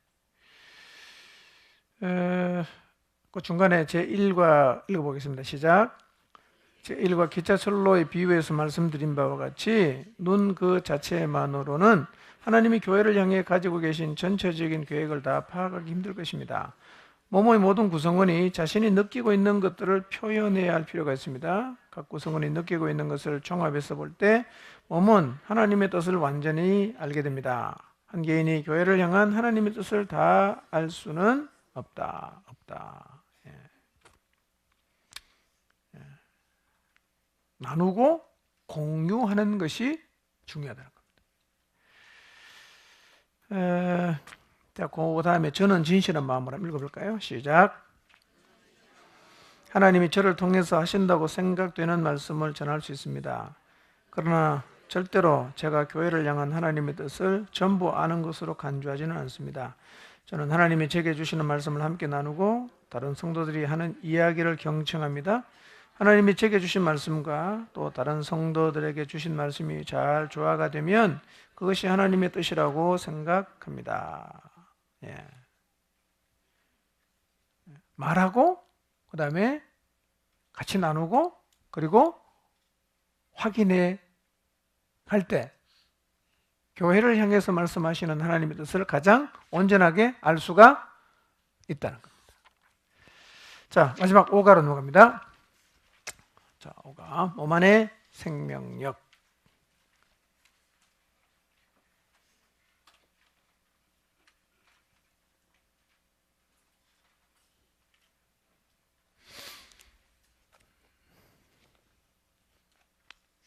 그 중간에 제1과 읽어보겠습니다. 시작. 제1과 기차철로의 비유에서 말씀드린 바와 같이 눈 그 자체만으로는 하나님이 교회를 향해 가지고 계신 전체적인 계획을 다 파악하기 힘들 것입니다. 몸의 모든 구성원이 자신이 느끼고 있는 것들을 표현해야 할 필요가 있습니다. 각 구성원이 느끼고 있는 것을 종합해서 볼 때 몸은 하나님의 뜻을 완전히 알게 됩니다. 한 개인이 교회를 향한 하나님의 뜻을 다 알 수는 없다. 예. 나누고 공유하는 것이 중요하다는 겁니다. 자, 그 다음에 저는 진실한 마음으로 한번 읽어볼까요? 시작. 하나님이 저를 통해서 하신다고 생각되는 말씀을 전할 수 있습니다. 그러나 절대로 제가 교회를 향한 하나님의 뜻을 전부 아는 것으로 간주하지는 않습니다. 저는 하나님이 제게 주시는 말씀을 함께 나누고 다른 성도들이 하는 이야기를 경청합니다. 하나님이 제게 주신 말씀과 또 다른 성도들에게 주신 말씀이 잘 조화가 되면 그것이 하나님의 뜻이라고 생각합니다. 예. 말하고 그 다음에 같이 나누고 그리고 확인해 갈 때 교회를 향해서 말씀하시는 하나님의 뜻을 가장 온전하게 알 수가 있다는 겁니다. 자, 마지막 5가로 넘어갑니다. 자, 5가 몸 안의 생명력.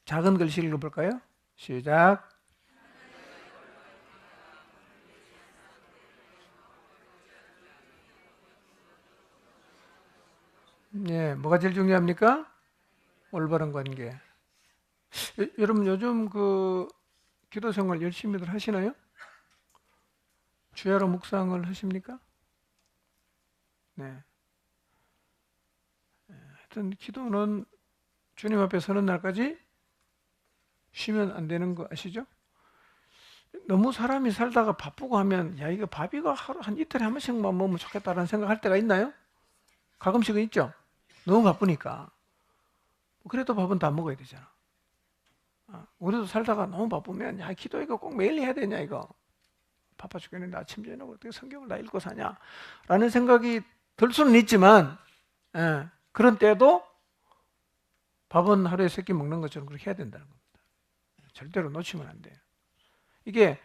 작은 글씨 읽어볼까요? 시작. 예, 뭐가 제일 중요합니까? 올바른 관계. 여러분 요즘 그 기도 생활 열심히들 하시나요? 주야로 묵상을 하십니까? 네. 하여튼 기도는 주님 앞에 서는 날까지 쉬면 안 되는 거 아시죠? 너무 사람이 살다가 바쁘고 하면 야 이거 밥이가 하루 한 이틀에 한 번씩만 먹으면 좋겠다라는 생각할 때가 있나요? 가끔씩은 있죠. 너무 바쁘니까. 그래도 밥은 다 먹어야 되잖아. 우리도 살다가 너무 바쁘면 야 기도 이거 꼭 매일 해야 되냐 이거. 바빠 죽겠는데 아침 저녁 어떻게 성경을 다 읽고 사냐 라는 생각이 들 수는 있지만 그런 때도 밥은 하루에 3끼 먹는 것처럼 그렇게 해야 된다는 겁니다. 절대로 놓치면 안 돼요. 이게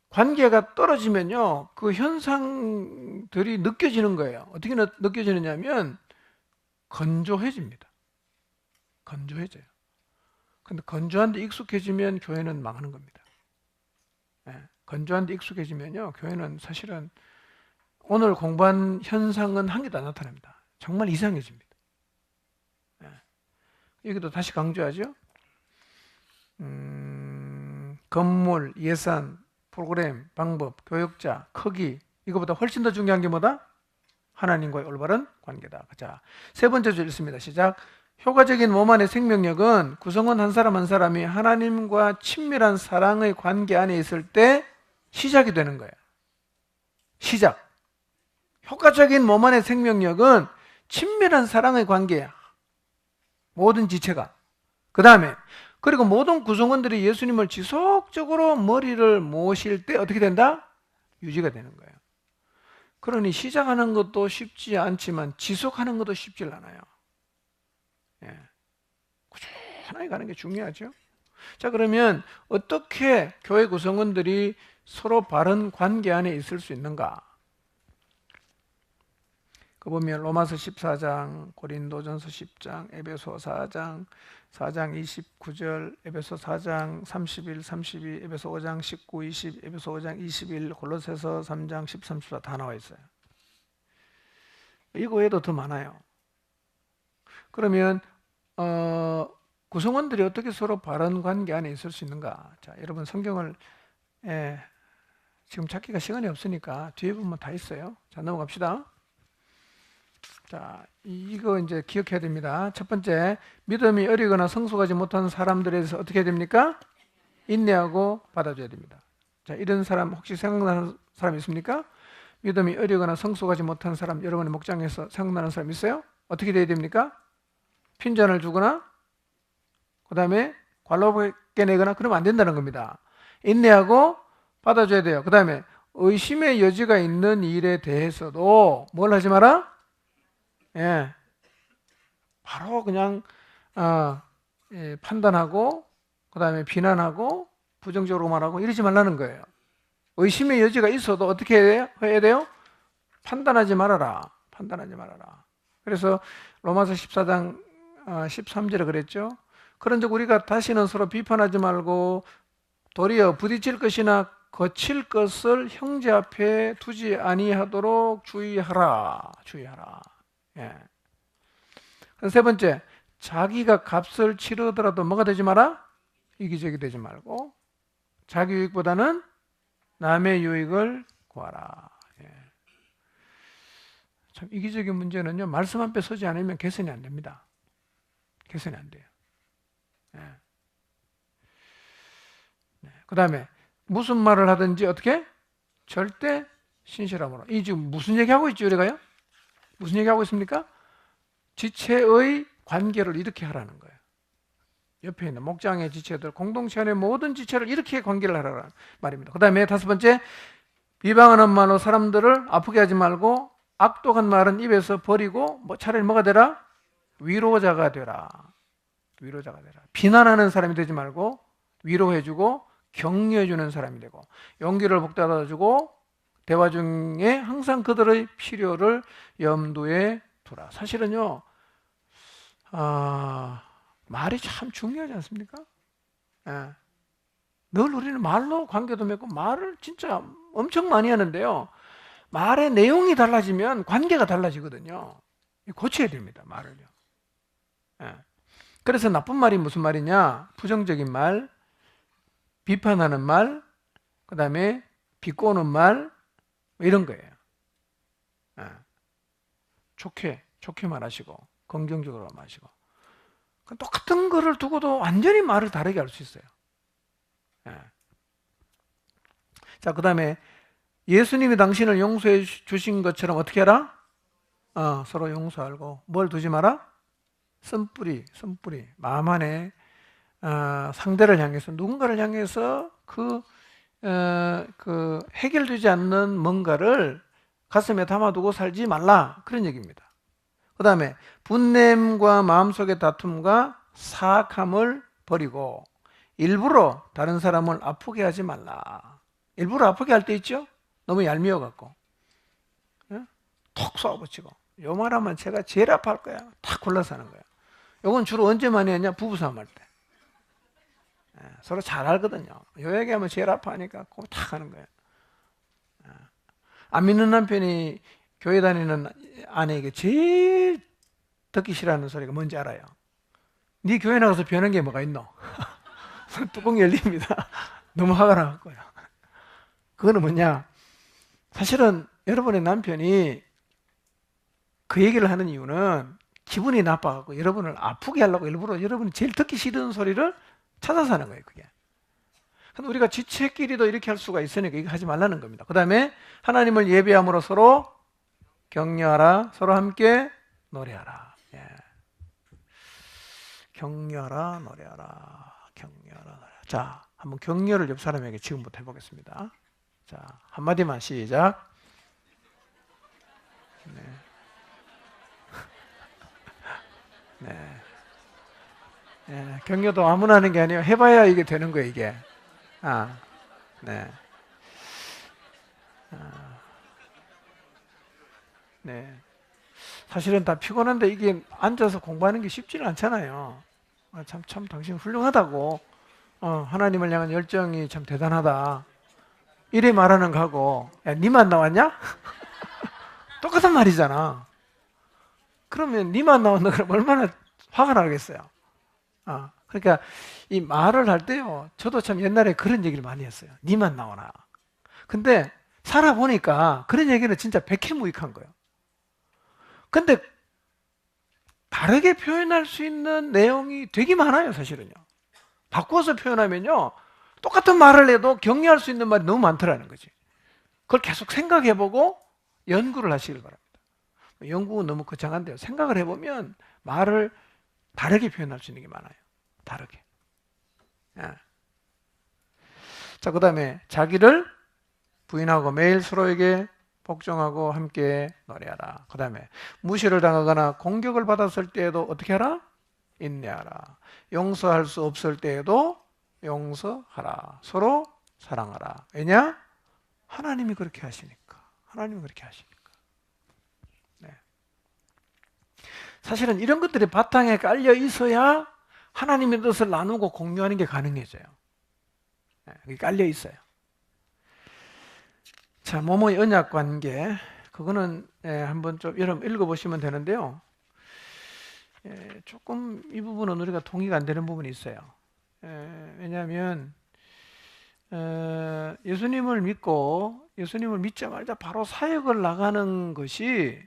관계가 떨어지면요 그 현상들이 느껴지는 거예요. 어떻게 느껴지느냐면 건조해집니다. 건조해져요. 근데 건조한 데 익숙해지면 교회는 망하는 겁니다. 건조한 데 익숙해지면요 교회는 사실은 오늘 공부한 현상은 한 개도 안 나타납니다. 정말 이상해집니다. 여기도 다시 강조하죠. 건물, 예산, 프로그램, 방법, 교역자, 크기 이거보다 훨씬 더 중요한 게 뭐다? 하나님과의 올바른 관계다. 자, 세 번째 줄 있습니다. 시작. 효과적인 몸 안의 생명력은 구성원 한 사람 한 사람이 하나님과 친밀한 사랑의 관계 안에 있을 때 시작이 되는 거예요. 시작. 효과적인 몸 안의 생명력은 친밀한 사랑의 관계야. 모든 지체가. 그 다음에 그리고 모든 구성원들이 예수님을 지속적으로 머리를 모실 때 어떻게 된다? 유지가 되는 거예요. 그러니 시작하는 것도 쉽지 않지만 지속하는 것도 쉽지 않아요. 꾸준하게 가는 게 중요하죠. 자, 그러면 어떻게 교회 구성원들이 서로 바른 관계 안에 있을 수 있는가? 그 보면 로마서 14장, 고린도전서 10장, 에베소 4장, 4장 29절, 에베소 4장 31, 32, 에베소 5장 19, 20, 에베소 5장 21, 골로새서 3장 13, 14 다 나와 있어요. 이거 외에도 더 많아요. 그러면 구성원들이 어떻게 서로 바른 관계 안에 있을 수 있는가? 자, 여러분 성경을 지금 찾기가 시간이 없으니까 뒤에 보면 다 있어요. 자, 넘어갑시다. 자, 이거 이제 기억해야 됩니다. 첫 번째, 믿음이 어리거나 성숙하지 못한 사람들에 대해서 어떻게 해야 됩니까? 인내하고 받아줘야 됩니다. 자, 이런 사람 혹시 생각나는 사람 있습니까? 믿음이 어리거나 성숙하지 못한 사람, 여러분의 목장에서 생각나는 사람 있어요? 어떻게 돼야 됩니까? 핀잔을 주거나 그 다음에 관로밖에 내거나 그러면 안 된다는 겁니다. 인내하고 받아줘야 돼요. 그 다음에 의심의 여지가 있는 일에 대해서도 뭘 하지 마라? 바로 그냥 판단하고 그 다음에 비난하고 부정적으로 말하고 이러지 말라는 거예요. 의심의 여지가 있어도 어떻게 해야 돼요? 판단하지 말아라. 판단하지 말아라. 그래서 로마서 14장 13절에 그랬죠. 그런즉 우리가 다시는 서로 비판하지 말고 도리어 부딪힐 것이나 거칠 것을 형제 앞에 두지 아니하도록 주의하라. 주의하라. 세 번째, 자기가 값을 치르더라도 뭐가 되지 마라? 이기적이 되지 말고 자기 유익보다는 남의 유익을 구하라. 참 이기적인 문제는요, 말씀 앞에 서지 않으면 개선이 안 됩니다. 개선이 안 돼요. 그 다음에 무슨 말을 하든지 어떻게? 절대 신실함으로. 이 지금 무슨 얘기하고 있죠, 우리가요? 무슨 얘기하고 있습니까? 지체의 관계를 이렇게 하라는 거예요. 옆에 있는 목장의 지체들, 공동체 안의 모든 지체를 이렇게 관계를 하라는 말입니다. 그 다음에 다섯 번째, 비방하는 말로 사람들을 아프게 하지 말고 악독한 말은 입에서 버리고 차라리 뭐가 되라? 위로자가 되라. 위로자가 되라. 비난하는 사람이 되지 말고 위로해주고 격려해주는 사람이 되고 용기를 북돋아주고 대화 중에 항상 그들의 필요를 염두에 두라. 사실은요, 말이 참 중요하지 않습니까? 예. 늘 우리는 말로 관계도 맺고 말을 진짜 엄청 많이 하는데요. 말의 내용이 달라지면 관계가 달라지거든요. 고쳐야 됩니다, 말을요. 예. 그래서 나쁜 말이 무슨 말이냐? 부정적인 말, 비판하는 말, 그 다음에 비꼬는 말, 뭐 이런 거예요. 예. 좋게 말하시고, 긍정적으로 말하시고. 똑같은 거를 두고도 완전히 말을 다르게 할 수 있어요. 예. 자, 그 다음에 예수님이 당신을 용서해 주신 것처럼 어떻게 해라? 서로 용서하고. 뭘 두지 마라? 쓴뿌리. 마음 안에 상대를 향해서, 누군가를 향해서 그 해결되지 않는 뭔가를 가슴에 담아두고 살지 말라. 그런 얘기입니다. 그 다음에 분냄과 마음속의 다툼과 사악함을 버리고 일부러 다른 사람을 아프게 하지 말라. 일부러 아프게 할 때 있죠? 너무 얄미워 갖고 톡 쏘아붙이고, 요 말하면 제가 제일 아파할 거야. 탁 골라서 하는 거야. 요건 주로 언제 많이 하냐? 부부싸움 할 때. 서로 잘 알거든요. 요 얘기하면 제일 아파하니까 그거 탁 하는 거예요. 안 믿는 남편이 교회 다니는 아내에게 제일 듣기 싫어하는 소리가 뭔지 알아요? 네 교회 나가서 변한 게 뭐가 있노? 뚜껑 열립니다. 너무 화가 나갖고요. 그거는 뭐냐? 사실은 여러분의 남편이 그 얘기를 하는 이유는 기분이 나빠갖고 여러분을 아프게 하려고 일부러 여러분이 제일 듣기 싫은 소리를 찾아서 하는 거예요, 그게. 근데 우리가 지체끼리도 이렇게 할 수가 있으니까 이거 하지 말라는 겁니다. 그 다음에 하나님을 예배함으로 서로 격려하라, 서로 함께 노래하라. 예. 격려하라, 노래하라, 격려하라, 노래하라. 자, 한번 격려를 옆 사람에게 지금부터 해보겠습니다. 자, 한마디만 시작. 네. 네. 네. 격려도 아무나 하는 게 아니에요. 해봐야 이게 되는 거예요, 이게. 네. 네. 사실은 다 피곤한데 이게 앉아서 공부하는 게 쉽지는 않잖아요. 참 당신 훌륭하다고. 하나님을 향한 열정이 참 대단하다. 이래 말하는 거하고, 야, 니만 나왔냐? 똑같은 말이잖아. 그러면 니만 나왔나 그럼 얼마나 화가 나겠어요. 그러니까 이 말을 할 때요, 저도 참 옛날에 그런 얘기를 많이 했어요. 니만 나오나. 근데 살아보니까 그런 얘기는 진짜 백해무익한 거예요. 근데 다르게 표현할 수 있는 내용이 되게 많아요, 사실은요. 바꿔서 표현하면요, 똑같은 말을 해도 격려할 수 있는 말이 너무 많더라는 거지. 그걸 계속 생각해보고 연구를 하시길 바랍니다. 연구는 너무 거창한데요. 생각을 해보면 말을 다르게 표현할 수 있는 게 많아요. 다르게. 자, 그 다음에 자기를 부인하고 매일 서로에게 복종하고 함께 노래하라. 그 다음에 무시를 당하거나 공격을 받았을 때에도 어떻게 하라? 인내하라. 용서할 수 없을 때에도 용서하라. 서로 사랑하라. 왜냐? 하나님이 그렇게 하시니까. 하나님이 그렇게 하시니까. 네. 사실은 이런 것들이 바탕에 깔려 있어야 하나님의 뜻을 나누고 공유하는 게 가능해져요. 네, 그게 깔려 있어요. 자, 모모의 언약 관계. 그거는 한번 좀 여러분 읽어보시면 되는데요. 조금 이 부분은 우리가 동의가 안 되는 부분이 있어요. 왜냐하면 예수님을 믿고 예수님을 믿자마자 바로 사역을 나가는 것이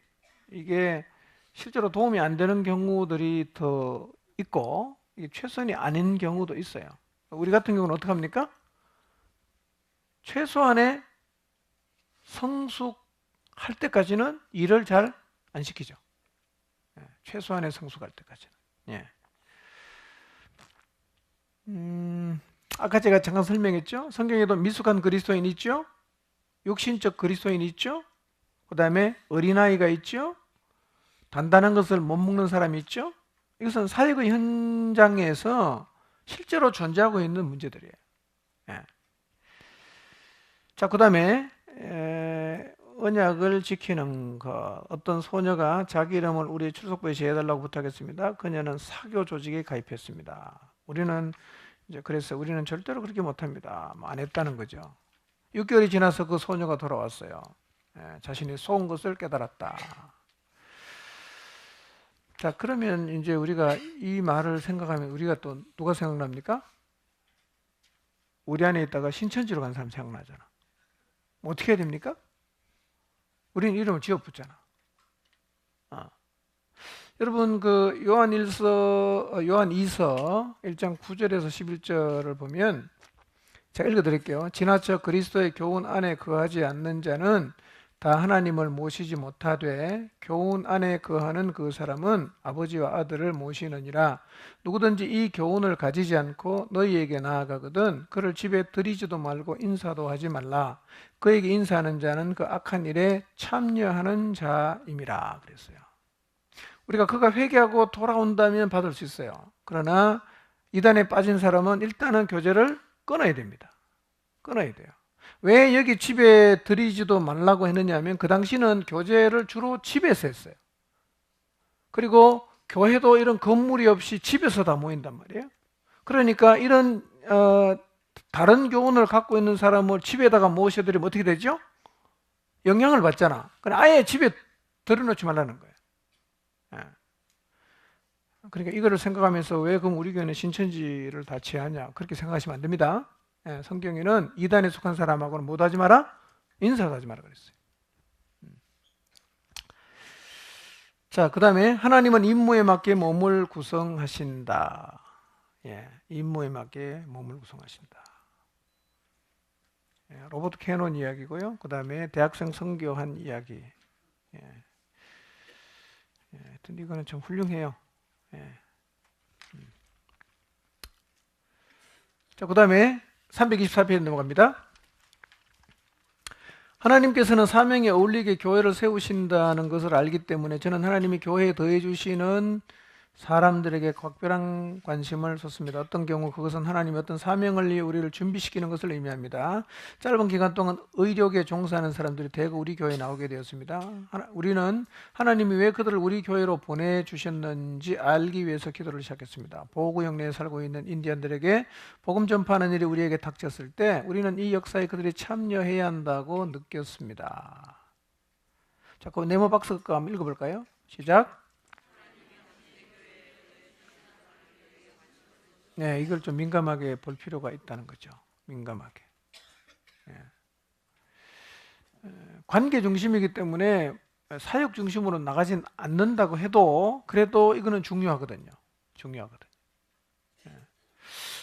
이게 실제로 도움이 안 되는 경우들이 더 있고 이게 최선이 아닌 경우도 있어요. 우리 같은 경우는 어떻게 합니까? 최소한의 성숙할 때까지는 일을 잘 안 시키죠. 최소한의 성숙할 때까지는. 예. 아까 제가 잠깐 설명했죠. 성경에도 미숙한 그리스도인이 있죠. 육신적 그리스도인이 있죠. 그 다음에 어린아이가 있죠. 단단한 것을 못 먹는 사람이 있죠. 이것은 사역의 현장에서 실제로 존재하고 있는 문제들이에요. 예. 자, 그 다음에 언약을 지키는 것. 어떤 소녀가 자기 이름을 우리 출석부에 제해달라고 부탁했습니다. 그녀는 사교 조직에 가입했습니다. 우리는 이제 그래서 우리는 절대로 그렇게 못합니다. 뭐 안 했다는 거죠. 6개월이 지나서 그 소녀가 돌아왔어요. 자신이 속은 것을 깨달았다. 자, 그러면 이제 우리가 이 말을 생각하면 우리가 또 누가 생각납니까? 우리 안에 있다가 신천지로 간 사람 생각나잖아. 뭐 어떻게 해야 됩니까? 우리는 이름을 지어 붙잖아. 여러분 그 요한 2서 1장 9절에서 11절을 보면 제가 읽어드릴게요. 지나쳐 그리스도의 교훈 안에 거하지 않는 자는 다 하나님을 모시지 못하되 교훈 안에 거하는 그 사람은 아버지와 아들을 모시느니라. 누구든지 이 교훈을 가지지 않고 너희에게 나아가거든 그를 집에 들이지도 말고 인사도 하지 말라. 그에게 인사하는 자는 그 악한 일에 참여하는 자임이라 그랬어요. 우리가 그가 회개하고 돌아온다면 받을 수 있어요. 그러나 이단에 빠진 사람은 일단은 교제를 끊어야 됩니다. 끊어야 돼요. 왜 여기 집에 들이지도 말라고 했느냐 하면 그 당시는 교제를 주로 집에서 했어요. 그리고 교회도 이런 건물이 없이 집에서 다 모인단 말이에요. 그러니까 이런 다른 교훈을 갖고 있는 사람을 집에다가 모셔드리면 어떻게 되죠? 영향을 받잖아. 그러니까 아예 집에 들여놓지 말라는 거예요. 그러니까 이거를 생각하면서 왜 그럼 우리 교회는 신천지를 다 취하냐 그렇게 생각하시면 안 됩니다. 성경에는 이단에 속한 사람하고는 뭐 하지 마라? 인사도 하지 마라 그랬어요. 자, 그 다음에 하나님은 임무에 맞게 몸을 구성하신다. 임무에 맞게 몸을 구성하신다. 로버트 캐논 이야기고요. 그 다음에 대학생 선교한 이야기. 하여튼 이거는 좀 훌륭해요. 자, 그 다음에 324페이지 넘어갑니다. 하나님께서는 사명에 어울리게 교회를 세우신다는 것을 알기 때문에 저는 하나님이 교회에 더해 주시는 사람들에게 각별한 관심을 쏟습니다. 어떤 경우 그것은 하나님이 어떤 사명을 위해 우리를 준비시키는 것을 의미합니다. 짧은 기간 동안 의료계 종사하는 사람들이 대거 우리 교회에 나오게 되었습니다. 우리는 하나님이 왜 그들을 우리 교회로 보내주셨는지 알기 위해서 기도를 시작했습니다. 보호구 영내에 살고 있는 인디언들에게 복음 전파하는 일이 우리에게 닥쳤을 때 우리는 이 역사에 그들이 참여해야 한다고 느꼈습니다. 자, 그 네모 박스 한번 읽어볼까요? 시작. 네, 이걸 좀 민감하게 볼 필요가 있다는 거죠. 민감하게. 관계 중심이기 때문에 사역 중심으로 나가진 않는다고 해도 그래도 이거는 중요하거든요. 중요하거든요.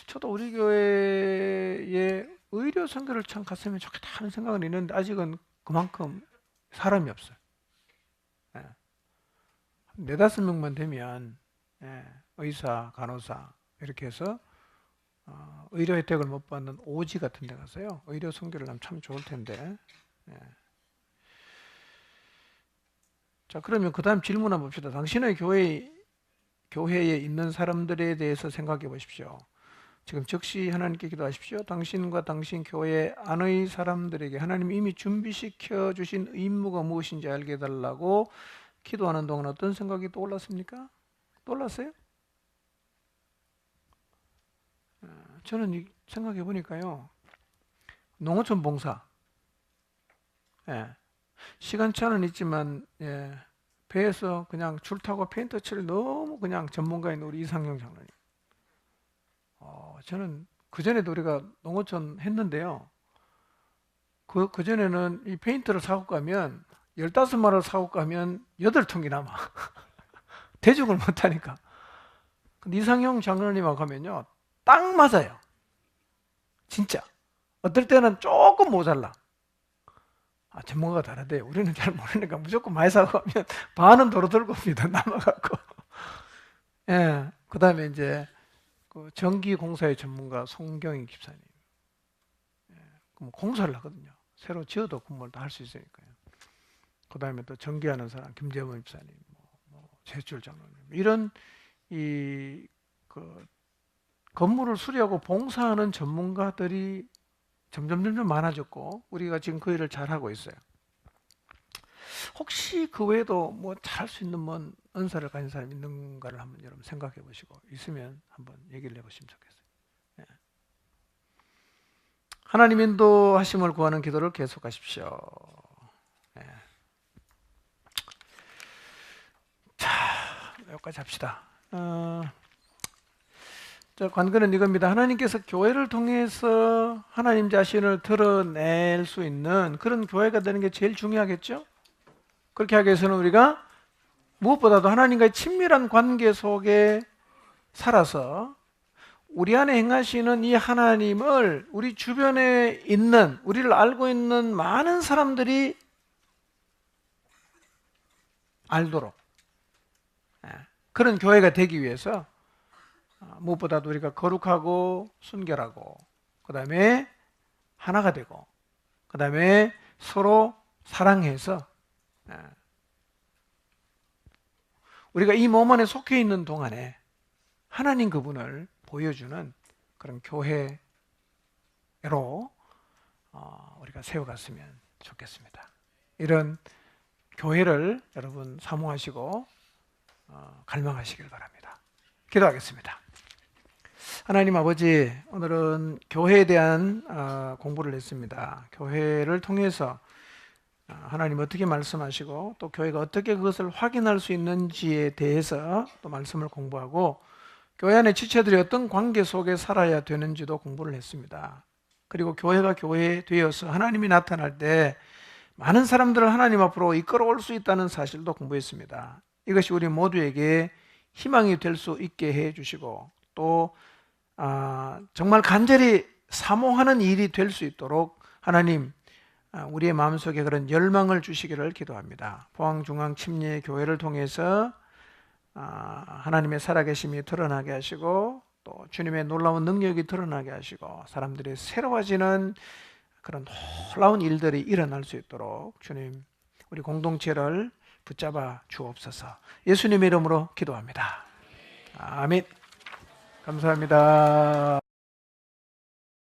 저도 우리 교회에 의료 선교를 참 갔으면 좋겠다 하는 생각은 있는데 아직은 그만큼 사람이 없어요. 네다섯 명만 되면 의사, 간호사 이렇게 해서 의료 혜택을 못 받는 오지 같은 데 가서요 의료 선교를 하면 참 좋을 텐데. 자, 그러면 그 다음 질문 한번 봅시다. 당신의 교회에 있는 사람들에 대해서 생각해 보십시오. 지금 즉시 하나님께 기도하십시오. 당신과 당신 교회 안의 사람들에게 하나님이 이미 준비시켜 주신 임무가 무엇인지 알게 해달라고 기도하는 동안 어떤 생각이 떠올랐습니까? 떠올랐어요? 저는 생각해 보니까요, 농어촌 봉사, 시간차는 있지만 배에서 그냥 줄 타고 페인트 칠 너무 그냥 전문가인 우리 이상용 장로님. 저는 그 전에도 우리가 농어촌 했는데요. 그 전에는 이 페인트를 사고 가면 15마리를 사고 가면 8통이 남아. 대중을 못 하니까. 근데 이상용 장로님하고 가면요, 딱 맞아요. 진짜. 어떨 때는 조금 모자라. 전문가가 다른데 우리는 잘 모르니까 무조건 많이 사고 가면 반은 도로 들고 옵니다. 남아갖고. 그 다음에 이제 그 전기공사의 전문가 송경희 집사님. 그럼 공사를 하거든요. 새로 지어도 건물을 다 할 수 있으니까요. 그 다음에 또 전기하는 사람 김재범 집사님, 제출 장로님, 이런 그 건물을 수리하고 봉사하는 전문가들이 점점 많아졌고 우리가 지금 그 일을 잘 하고 있어요. 혹시 그 외에도 뭐 잘할 수 있는 은사를 가진 사람이 있는가를 한번 여러분 생각해 보시고 있으면 한번 얘기를 해보시면 좋겠어요. 하나님 인도하심을 구하는 기도를 계속하십시오. 네. 자, 여기까지 합시다. 자, 관건은 이겁니다. 하나님께서 교회를 통해서 하나님 자신을 드러낼 수 있는 그런 교회가 되는 게 제일 중요하겠죠? 그렇게 하기 위해서는 우리가 무엇보다도 하나님과의 친밀한 관계 속에 살아서 우리 안에 행하시는 이 하나님을 우리 주변에 있는, 우리를 알고 있는 많은 사람들이 알도록 그런 교회가 되기 위해서 무엇보다도 우리가 거룩하고 순결하고 그 다음에 하나가 되고 그 다음에 서로 사랑해서 우리가 이 몸 안에 속해 있는 동안에 하나님 그분을 보여주는 그런 교회로 우리가 세워갔으면 좋겠습니다. 이런 교회를 여러분 사모하시고 갈망하시길 바랍니다. 기도하겠습니다. 하나님 아버지, 오늘은 교회에 대한 공부를 했습니다. 교회를 통해서 하나님 어떻게 말씀하시고 또 교회가 어떻게 그것을 확인할 수 있는지에 대해서 또 말씀을 공부하고 교회 안에 지체들이 어떤 관계 속에 살아야 되는지도 공부를 했습니다. 그리고 교회가 교회 되어서 하나님이 나타날 때 많은 사람들을 하나님 앞으로 이끌어올 수 있다는 사실도 공부했습니다. 이것이 우리 모두에게 희망이 될 수 있게 해주시고 또 정말 간절히 사모하는 일이 될 수 있도록 하나님 우리의 마음속에 그런 열망을 주시기를 기도합니다. 포항중앙침례교회를 통해서 하나님의 살아계심이 드러나게 하시고 또 주님의 놀라운 능력이 드러나게 하시고 사람들이 새로워지는 그런 놀라운 일들이 일어날 수 있도록 주님 우리 공동체를 붙잡아 주옵소서. 예수님의 이름으로 기도합니다. 아멘. 감사합니다.